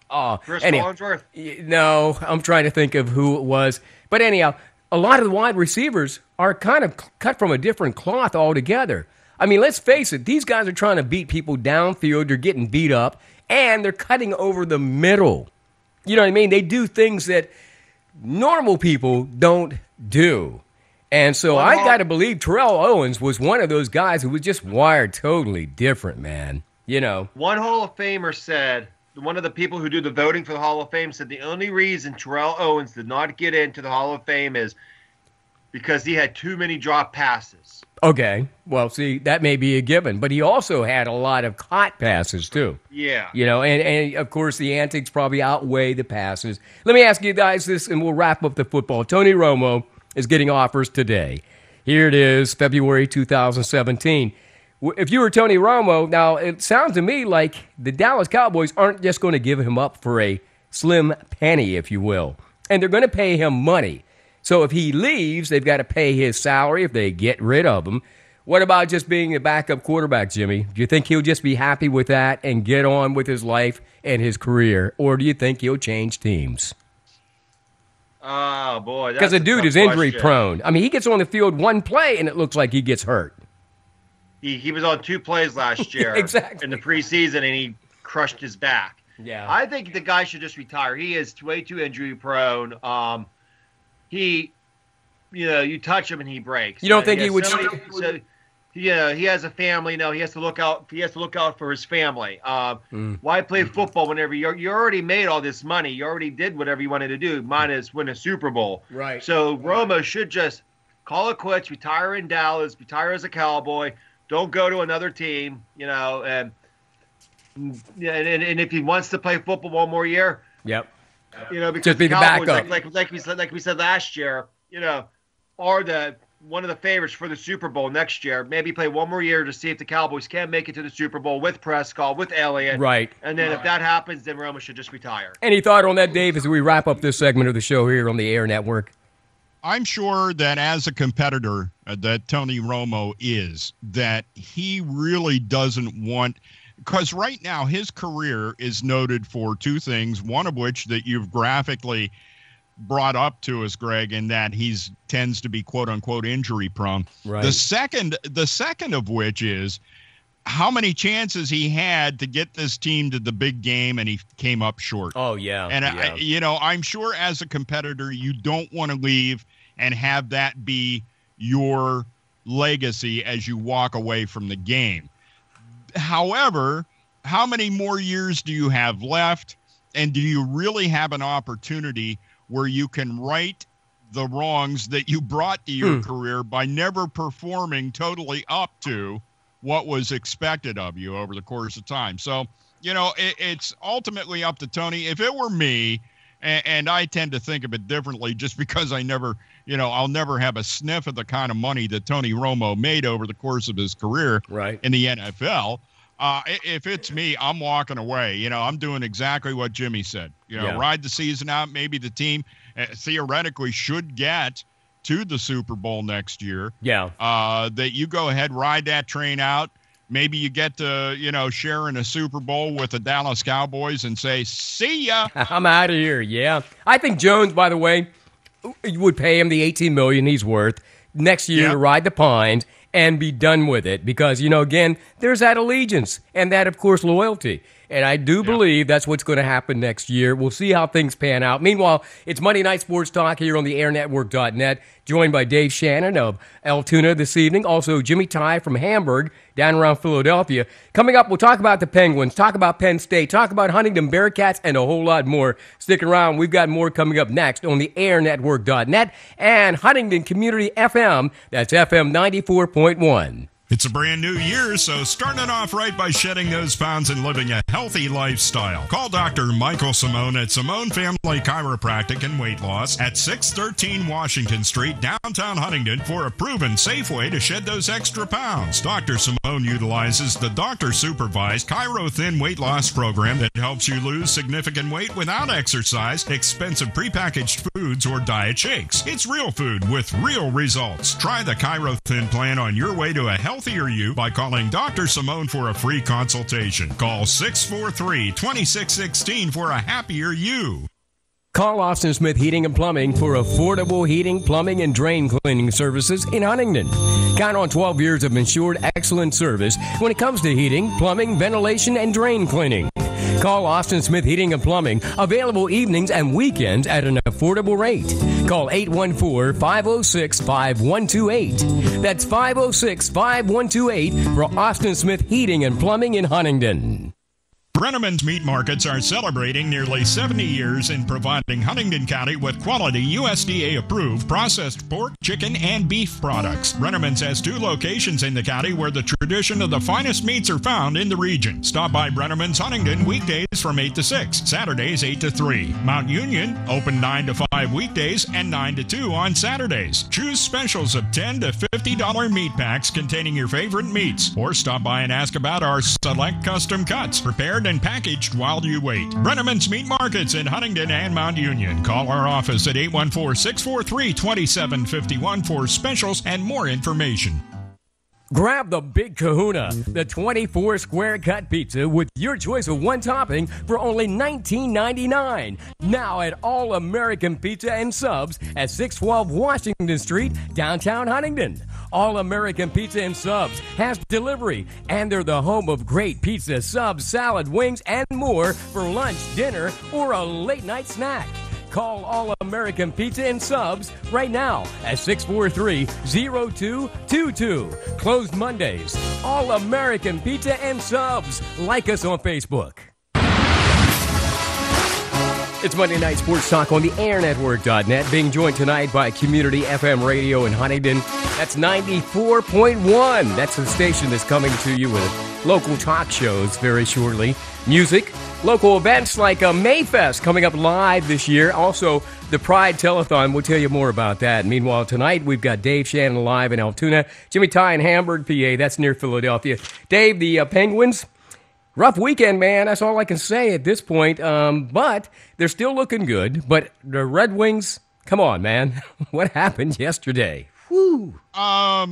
Collinsworth? No, I'm trying to think of who it was. But anyhow, a lot of the wide receivers are kind of cut from a different cloth altogether. I mean, let's face it. These guys are trying to beat people downfield. They're getting beat up, and they're cutting over the middle. You know what I mean? They do things that normal people don't do. And so I got to believe Terrell Owens was one of those guys who was just wired totally different, man. One Hall of Famer said, one of the people who do the voting for the Hall of Fame said the only reason Terrell Owens did not get into the Hall of Fame is because he had too many drop passes. Okay. Well, see, that may be a given. But he also had a lot of caught passes, too. Yeah. And of course, the antics probably outweigh the passes. Let me ask you guys this, and we'll wrap up the football. Tony Romo is getting offers today. Here it is, February 2017. If you were Tony Romo, now it sounds to me like the Dallas Cowboys aren't just going to give him up for a slim penny, if you will. And they're going to pay him money. So if he leaves, they've got to pay his salary if they get rid of him. What about just being a backup quarterback, Jimmy? Do you think he'll just be happy with that and get on with his life and his career? Or do you think he'll change teams? Oh, boy. Because the dude is injury prone. I mean, he gets on the field one play, and it looks like he gets hurt. He was on 2 plays last year exactly. in the preseason, and he crushed his back. Yeah. I think the guy should just retire. He is way too injury prone. You touch him and he breaks. You don't think he would? He has a family. No, he has to look out. He has to look out for his family. Why play football whenever you already made all this money? You already did whatever you wanted to do, minus win a Super Bowl. Right. So Romo should just call it quits, retire in Dallas, retire as a Cowboy. Don't go to another team. And if he wants to play football one more year, yep. Because just be the Cowboys, backup. Like we said last year, are one of the favorites for the Super Bowl next year. Maybe play one more year to see if the Cowboys can make it to the Super Bowl with Prescott, with Elliott. Right. And then if that happens, then Romo should just retire. Any thought on that, Dave, as we wrap up this segment of the show here on the Air Network? I'm sure that as a competitor that Tony Romo is, that he really doesn't want – because right now his career is noted for 2 things, one of which that you've graphically brought up to us, Greg, in that he tends to be quote-unquote injury prone. Right. The second of which is how many chances he had to get this team to the big game and he came up short. Oh, yeah. And, I'm sure as a competitor you don't want to leave and have that be your legacy as you walk away from the game. However, how many more years do you have left? And do you really have an opportunity where you can right the wrongs that you brought to your career by never performing totally up to what was expected of you over the course of time? So, it's ultimately up to Tony. If it were me, And I tend to think of it differently just because I never, I'll never have a sniff of the kind of money that Tony Romo made over the course of his career in the NFL. If it's me, I'm walking away. I'm doing exactly what Jimmy said. Ride the season out. Maybe the team theoretically should get to the Super Bowl next year. Yeah. That you go ahead, ride that train out. Maybe you get to, share in a Super Bowl with the Dallas Cowboys and say, see ya. I'm out of here, yeah. I think Jones, by the way, would pay him the $18 million he's worth next year to ride the pines and be done with it because, again, there's that allegiance and that, of course, loyalty. And I do believe that's what's going to happen next year. We'll see how things pan out. Meanwhile, it's Monday Night Sports Talk here on the airnetwork.net, joined by Dave Shannon of Altoona this evening. Also, Jimmy Ty from Hamburg, down around Philadelphia. Coming up, we'll talk about the Penguins, talk about Penn State, talk about Huntington Bearcats, and a whole lot more. Stick around. We've got more coming up next on the airnetwork.net and Huntington Community FM. That's FM 94.1. It's a brand new year, so starting it off right by shedding those pounds and living a healthy lifestyle. Call Dr. Michael Simone at Simone Family Chiropractic and Weight Loss at 613 Washington Street, downtown Huntington, for a proven safe way to shed those extra pounds. Dr. Simone utilizes the doctor-supervised Chiro Thin weight loss program that helps you lose significant weight without exercise, expensive prepackaged foods, or diet shakes. It's real food with real results. Try the Chiro Thin plan on your way to a healthier you by calling Dr. Simone for a free consultation. Call 643-2616 for a happier you. Call Austin Smith Heating and Plumbing for affordable heating, plumbing, and drain cleaning services in Huntington. Count on 12 years of insured excellent service when it comes to heating, plumbing, ventilation, and drain cleaning. Call Austin Smith Heating and Plumbing, available evenings and weekends at an affordable rate. Call 814-506-5128. That's 506-5128 for Austin Smith Heating and Plumbing in Huntington. Brenneman's Meat Markets are celebrating nearly 70 years in providing Huntington County with quality USDA-approved processed pork, chicken, and beef products. Brenneman's has 2 locations in the county where the tradition of the finest meats are found in the region. Stop by Brenneman's Huntington weekdays from 8 to 6, Saturdays 8 to 3. Mount Union, open 9 to 5 weekdays and 9 to 2 on Saturdays. Choose specials of $10 to $50 meat packs containing your favorite meats. Or stop by and ask about our select custom cuts, prepared and packaged while you wait. Brenneman's Meat Markets in Huntington and Mount Union. Call our office at 814-643-2751 for specials and more information. Grab the Big Kahuna, the 24-square cut pizza with your choice of one topping for only $19.99. Now at All American Pizza and Subs at 612 Washington Street, downtown Huntington. All American Pizza and Subs has delivery, and they're the home of great pizza, subs, salad, wings, and more for lunch, dinner, or a late-night snack. Call All American Pizza and Subs right now at 643-0222. Closed Mondays. All American Pizza and Subs. Like us on Facebook. It's Monday Night Sports Talk on the airnetwork.net, being joined tonight by Community FM Radio in Huntington. That's 94.1. That's the station that's coming to you with local talk shows very shortly. Music, local events like Mayfest coming up live this year. Also, the Pride Telethon. We'll tell you more about that. Meanwhile, tonight we've got Dave Shannon live in Altoona. Jimmy Ty in Hamburg, PA. That's near Philadelphia. Dave, the Penguins, rough weekend, man. That's all I can say at this point. But they're still looking good. But the Red Wings, come on, man. What happened yesterday? Whew. I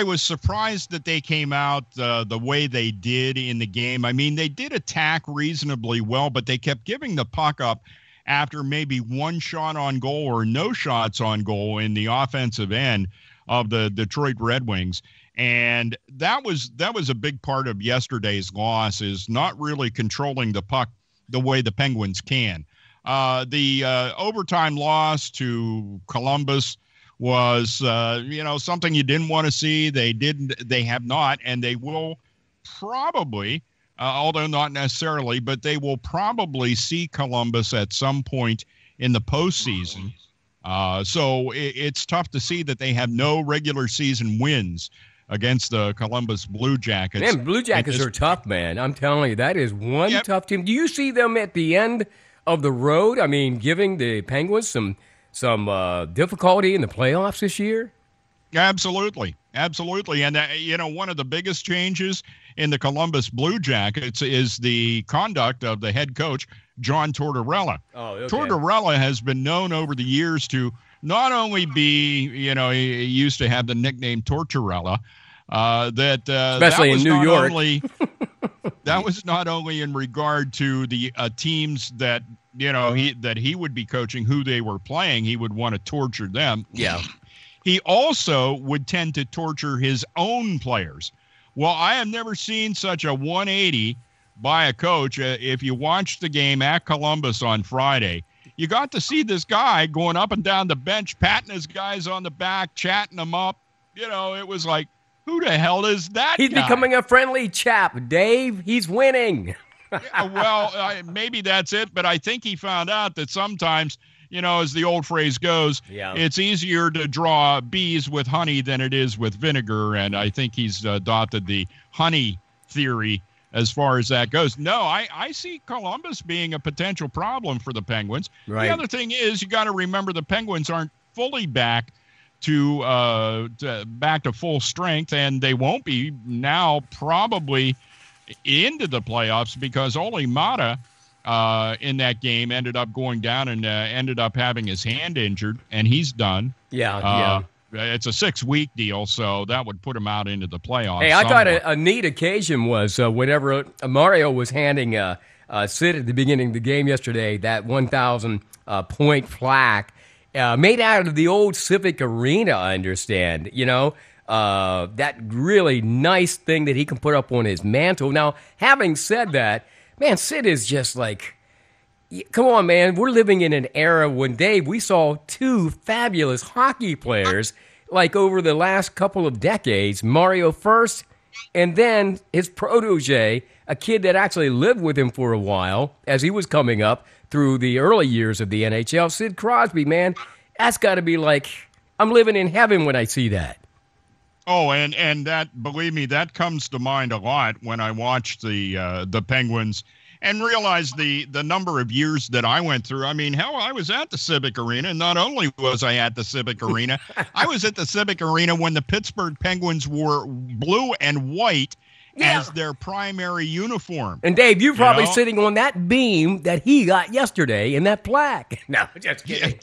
was surprised that they came out the way they did in the game. I mean, they did attack reasonably well, but they kept giving the puck up after maybe one shot on goal or no shots on goal in the offensive end of the Detroit Red Wings. And that was a big part of yesterday's loss, is not really controlling the puck the way the Penguins can. The overtime loss to Columbus was, something you didn't want to see. They have not, and they will probably, although not necessarily, but they will probably see Columbus at some point in the postseason. So it's tough to see that they have no regular season wins against the Columbus Blue Jackets. Man, Blue Jackets are tough, man. I'm telling you, that is one tough team. Do you see them at the end of the road? I mean, giving the Penguins some difficulty in the playoffs this year? Absolutely. And, one of the biggest changes in the Columbus Blue Jackets is the conduct of the head coach, John Tortorella. Oh, okay. Tortorella has been known over the years to not only be, he used to have the nickname Tortorella, especially in New York. That was not only in regard to the teams that, he would be coaching, who they were playing. He would want to torture them. Yeah. He also would tend to torture his own players. Well, I have never seen such a 180 by a coach. If you watched the game at Columbus on Friday, you got to see this guy going up and down the bench, patting his guys on the back, chatting them up. It was like, who the hell is that He's guy? becoming a friendly chap, Dave. He's winning. Maybe that's it, but I think he found out that sometimes, as the old phrase goes, It's easier to draw bees with honey than it is with vinegar, and I think he's adopted the honey theory as far as that goes. No, I see Columbus being a potential problem for the Penguins. Right. The other thing is you got to remember the Penguins aren't fully back to full strength, and they won't be now probably into the playoffs because Ole Mata in that game ended up going down and ended up having his hand injured, and he's done. Yeah. It's a 6-week deal, so that would put him out into the playoffs. Hey, I thought a neat occasion was whenever Mario was handing Sid at the beginning of the game yesterday that 1,000 point plaque made out of the old Civic Arena, I understand. That really nice thing that he can put up on his mantle. Now, having said that, man, Sid is just like, come on, man. We're living in an era when, Dave, we saw two fabulous hockey players like over the last couple of decades, Mario first, and then his protege, a kid that actually lived with him for a while as he was coming up through the early years of the NHL, Sid Crosby, man. That's got to be like, I'm living in heaven when I see that. Oh, and that, believe me, that comes to mind a lot when I watch the Penguins and realize the number of years that I went through. I mean, hell, I was at the Civic Arena, and not only was I at the Civic Arena, I was at the Civic Arena when the Pittsburgh Penguins wore blue and white as their primary uniform. And Dave, you're probably sitting on that beam that he got yesterday in that plaque. No, just kidding.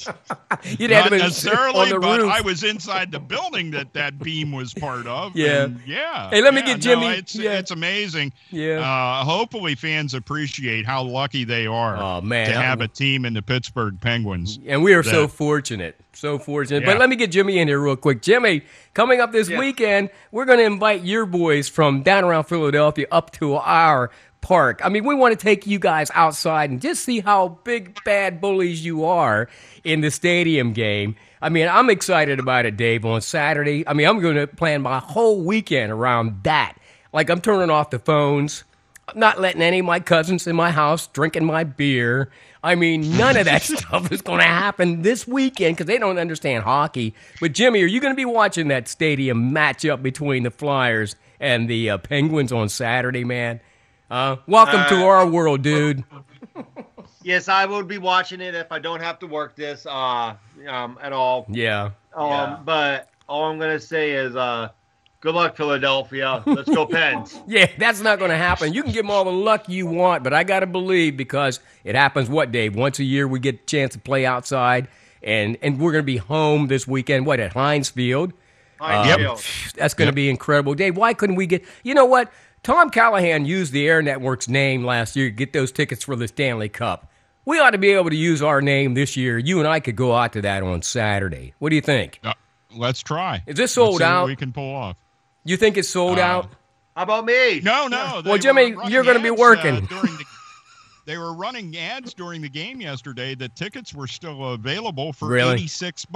You'd Not have been necessarily, on the but roof. I was inside the building that beam was part of. Yeah. And Hey, let me get Jimmy. It's amazing. Yeah. Hopefully fans appreciate how lucky they are to have a team in the Pittsburgh Penguins. And we are so fortunate. So fortunate. Yeah. But let me get Jimmy in here real quick. Jimmy, coming up this weekend, we're going to invite your boys from down around Philadelphia up to our park. I mean, we want to take you guys outside and just see how big, bad bullies you are in the stadium game. I mean, I'm excited about it, Dave, on Saturday. I mean, I'm going to plan my whole weekend around that. Like, I'm turning off the phones. I'm not letting any of my cousins in my house drinking my beer. I mean, none of that stuff is going to happen this weekend because they don't understand hockey. But, Jimmy, are you going to be watching that stadium matchup between the Flyers and the Penguins on Saturday, man? Welcome to our world, dude. Yes, I will be watching it if I don't have to work this at all. Yeah. But all I'm going to say is good luck, Philadelphia. Let's go, Pens. Yeah, that's not going to happen. You can give them all the luck you want, but I got to believe because it happens, what, Dave? Once a year we get a chance to play outside, and we're going to be home this weekend, what, at Heinz Field? That's going to be incredible. Dave, why couldn't we get – you know what? Tom Callahan used the Air Network's name last year to get those tickets for the Stanley Cup. We ought to be able to use our name this year. You and I could go out to that on Saturday. What do you think? Let's try. Is this sold out? What we can pull off. You think it's sold out? How about me? No. Well, Jimmy, you're going to be working. They were running ads during the game yesterday that tickets were still available for Really? $86.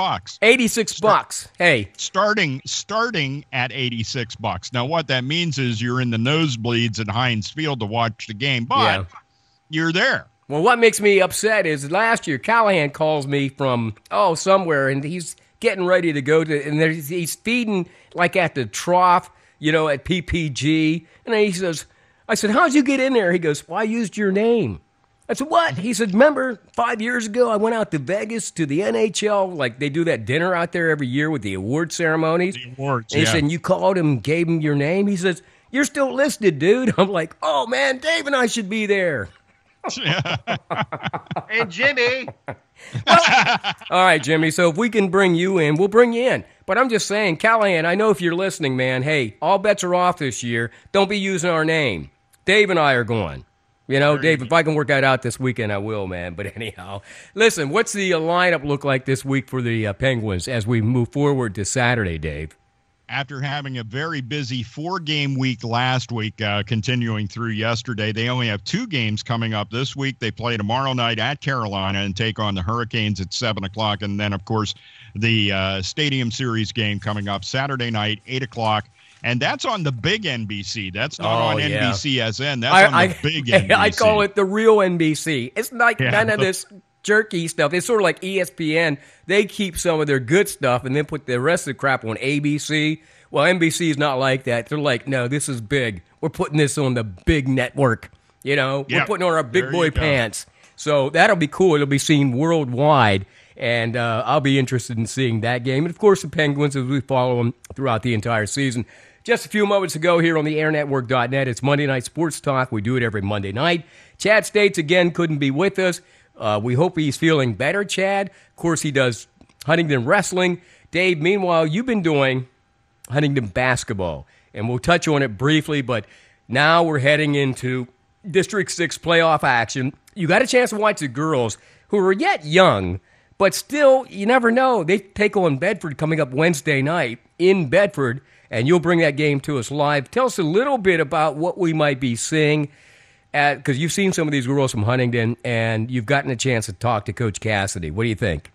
$86. Hey. Starting at $86. Now, what that means is you're in the nosebleeds at Heinz Field to watch the game, but you're there. Well, what makes me upset is last year Callahan calls me from somewhere, and he's getting ready to go to, and he's feeding like at the trough, at PPG, and then he says, I said, how'd you get in there? He goes, well, I used your name. I said, what? He said, remember 5 years ago I went out to Vegas to the NHL, like they do that dinner out there every year with the award ceremonies. The awards, and he said, and you called him, gave him your name. He says, you're still listed, dude. I'm like, oh, man, Dave and I should be there. And Jimmy. Well, all right, Jimmy, so if we can bring you in, we'll bring you in. But I'm just saying, Callahan, I know if you're listening, man, hey, all bets are off this year. Don't be using our name. Dave and I are going. You know, Dave, if I can work that out this weekend, I will, man. But anyhow, listen, what's the lineup look like this week for the Penguins as we move forward to Saturday, Dave? After having a very busy 4-game week last week, continuing through yesterday, they only have 2 games coming up this week. They play tomorrow night at Carolina and take on the Hurricanes at 7 o'clock. And then, of course, the Stadium Series game coming up Saturday night, 8 o'clock. And that's on the big NBC. That's not on NBCSN. That's on the big NBC. I call it the real NBC. It's like none of this jerky stuff. It's sort of like ESPN. They keep some of their good stuff and then put the rest of the crap on ABC. Well, NBC is not like that. They're like, no, this is big. We're putting this on the big network. You know, we're putting on our big boy pants. So that'll be cool. It'll be seen worldwide. And I'll be interested in seeing that game. And, of course, the Penguins as we follow them throughout the entire season. Just a few moments ago here on the airnetwork.net, it's Monday Night Sports Talk. We do it every Monday night. Chad States, again, couldn't be with us. We hope he's feeling better, Chad. Of course, he does Huntington wrestling. Dave, meanwhile, you've been doing Huntington basketball. And we'll touch on it briefly, but now we're heading into District 6 playoff action. You got a chance to watch the girls who are yet young, but still, you never know. They take on Bedford coming up Wednesday night in Bedford. And you'll bring that game to us live. Tell us a little bit about what we might be seeing, because you've seen some of these girls from Huntington, and you've gotten a chance to talk to Coach Cassidy. What do you think?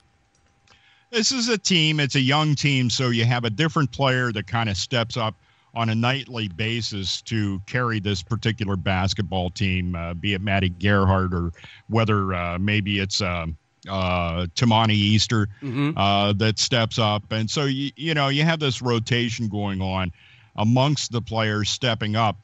This is a team. It's a young team, so you have a different player that kind of steps up on a nightly basis to carry this particular basketball team, be it Maddie Gerhardt or whether maybe it's Tamani Easter that steps up. And so, you know, you have this rotation going on amongst the players stepping up.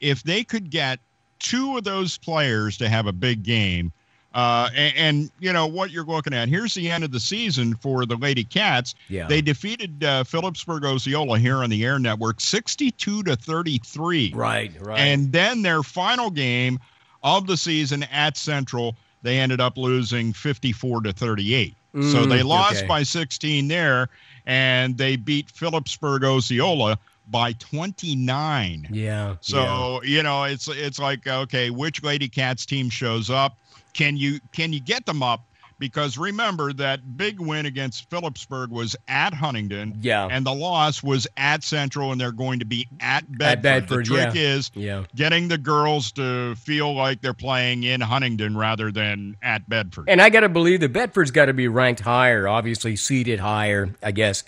If they could get 2 of those players to have a big game, and you know, what you're looking at, here's the end of the season for the Lady Cats. Yeah. They defeated Phillipsburg Osceola here on the Air Network 62-33. Right. And then their final game of the season at Central, they ended up losing 54-38. So they lost by 16 there, and they beat Phillipsburg Osceola by 29. Yeah. So, you know, it's like, okay, which Lady Cats team shows up? Can you get them up? Because remember that big win against Phillipsburg was at Huntington, and the loss was at Central, and they're going to be at Bedford. The trick is getting the girls to feel like they're playing in Huntington rather than at Bedford. And I got to believe that Bedford's got to be ranked higher, obviously seeded higher, I guess,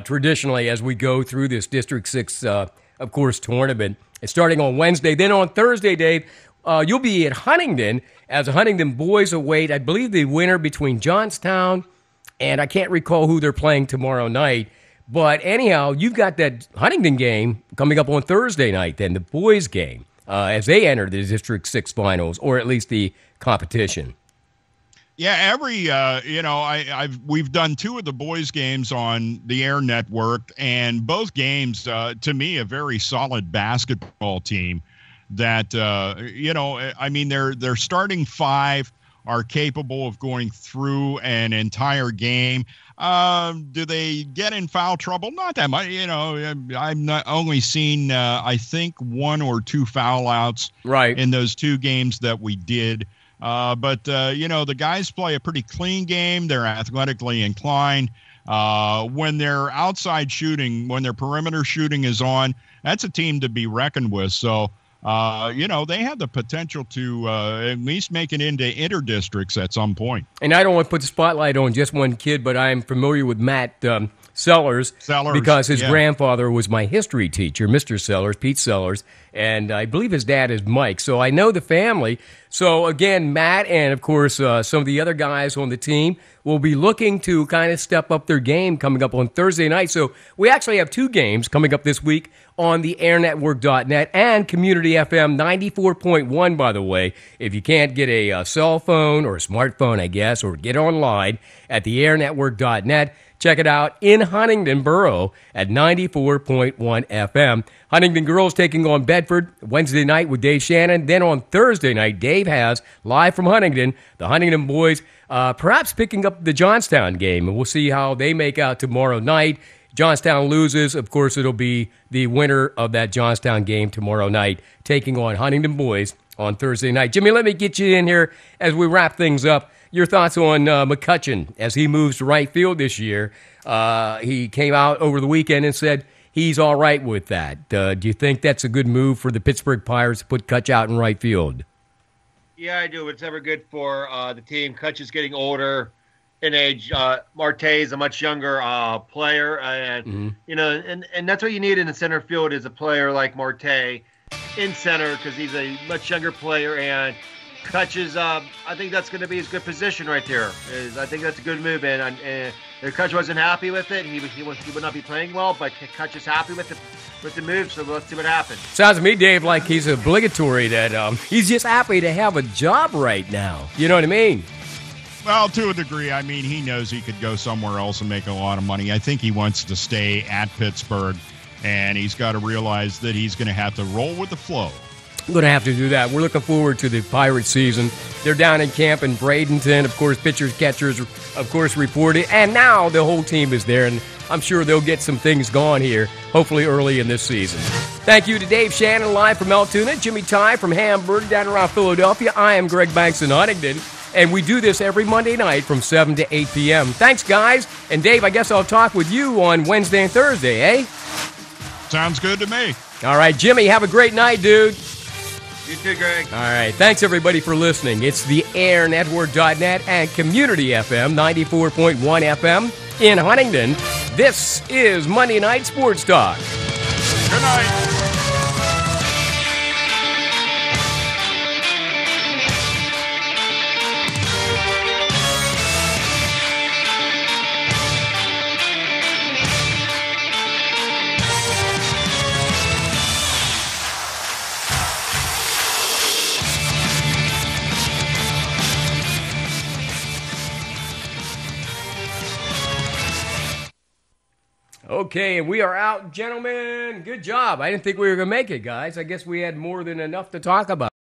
traditionally as we go through this District 6, of course, tournament. It's starting on Wednesday. Then on Thursday, Dave, you'll be at Huntington as the Huntington boys await, I believe, the winner between Johnstown and I can't recall who they're playing tomorrow night. But anyhow, you've got that Huntington game coming up on Thursday night, then the boys game, as they enter the District 6 finals, or at least the competition. Yeah, we've done 2 of the boys' games on the Air Network, and both games, to me, a very solid basketball team. That I mean, their starting 5 are capable of going through an entire game. Do they get in foul trouble? Not that much. You know, I've not only seen I think 1 or 2 foul outs in those 2 games that we did. But the guys play a pretty clean game. They're athletically inclined. When their outside shooting, when their perimeter shooting is on, that's a team to be reckoned with. So. They have the potential to at least make it into interdistricts at some point. And I don't want to put the spotlight on just one kid, but I'm familiar with Matt Sellers because his grandfather was my history teacher, Mr. Sellers, Pete Sellers, and I believe his dad is Mike. So I know the family. So again, Matt and, of course, some of the other guys on the team will be looking to kind of step up their game coming up on Thursday night. So we actually have 2 games coming up this week on the airnetwork.net and Community FM 94.1, by the way. If you can't get a cell phone or a smartphone, I guess, or get online at the airnetwork.net, check it out in Huntington Borough at 94.1 FM. Huntington girls taking on Bedford Wednesday night with Dave Shannon. Then on Thursday night, Dave has, live from Huntington, the Huntington boys perhaps picking up the Johnstown game. And we'll see how they make out tomorrow night. Johnstown loses. Of course, it'll be the winner of that Johnstown game tomorrow night, taking on Huntington boys on Thursday night. Jimmy, let me get you in here as we wrap things up. Your thoughts on McCutcheon as he moves to right field this year. He came out over the weekend and said he's all right with that. Do you think that's a good move for the Pittsburgh Pirates to put Kutch out in right field? Yeah, I do. It's never good for the team. Kutch is getting older in age. Marte is a much younger player, and you know, and that's what you need in the center field is a player like Marte in center because he's a much younger player and. Kutch is, I think that's going to be his good position right there. I think that's a good move, and if Kutch wasn't happy with it, he would not be playing well. But Kutch is happy with the move, so let's see what happens. Sounds to me, Dave, like he's obligatory that he's just happy to have a job right now. You know what I mean? Well, to a degree. I mean, he knows he could go somewhere else and make a lot of money. I think he wants to stay at Pittsburgh, and he's got to realize that he's going to have to roll with the flow. I'm going to have to do that. We're looking forward to the Pirate season. They're down in camp in Bradenton. Of course, pitchers, catchers, of course, reported. And now the whole team is there, and I'm sure they'll get some things going here, hopefully early in this season. Thank you to Dave Shannon, live from Altoona, Jimmy Ty from Hamburg, down around Philadelphia. I am Greg Banks in Huntington, and we do this every Monday night from 7 to 8 p.m. Thanks, guys. And, Dave, I guess I'll talk with you on Wednesday and Thursday, eh? Sounds good to me. All right, Jimmy, have a great night, dude. You too, Greg. All right. Thanks, everybody, for listening. It's the airnetwork.net and Community FM 94.1 FM in Huntington. This is Monday Night Sports Talk. Good night. Okay, and we are out, gentlemen. Good job. I didn't think we were going to make it, guys. I guess we had more than enough to talk about.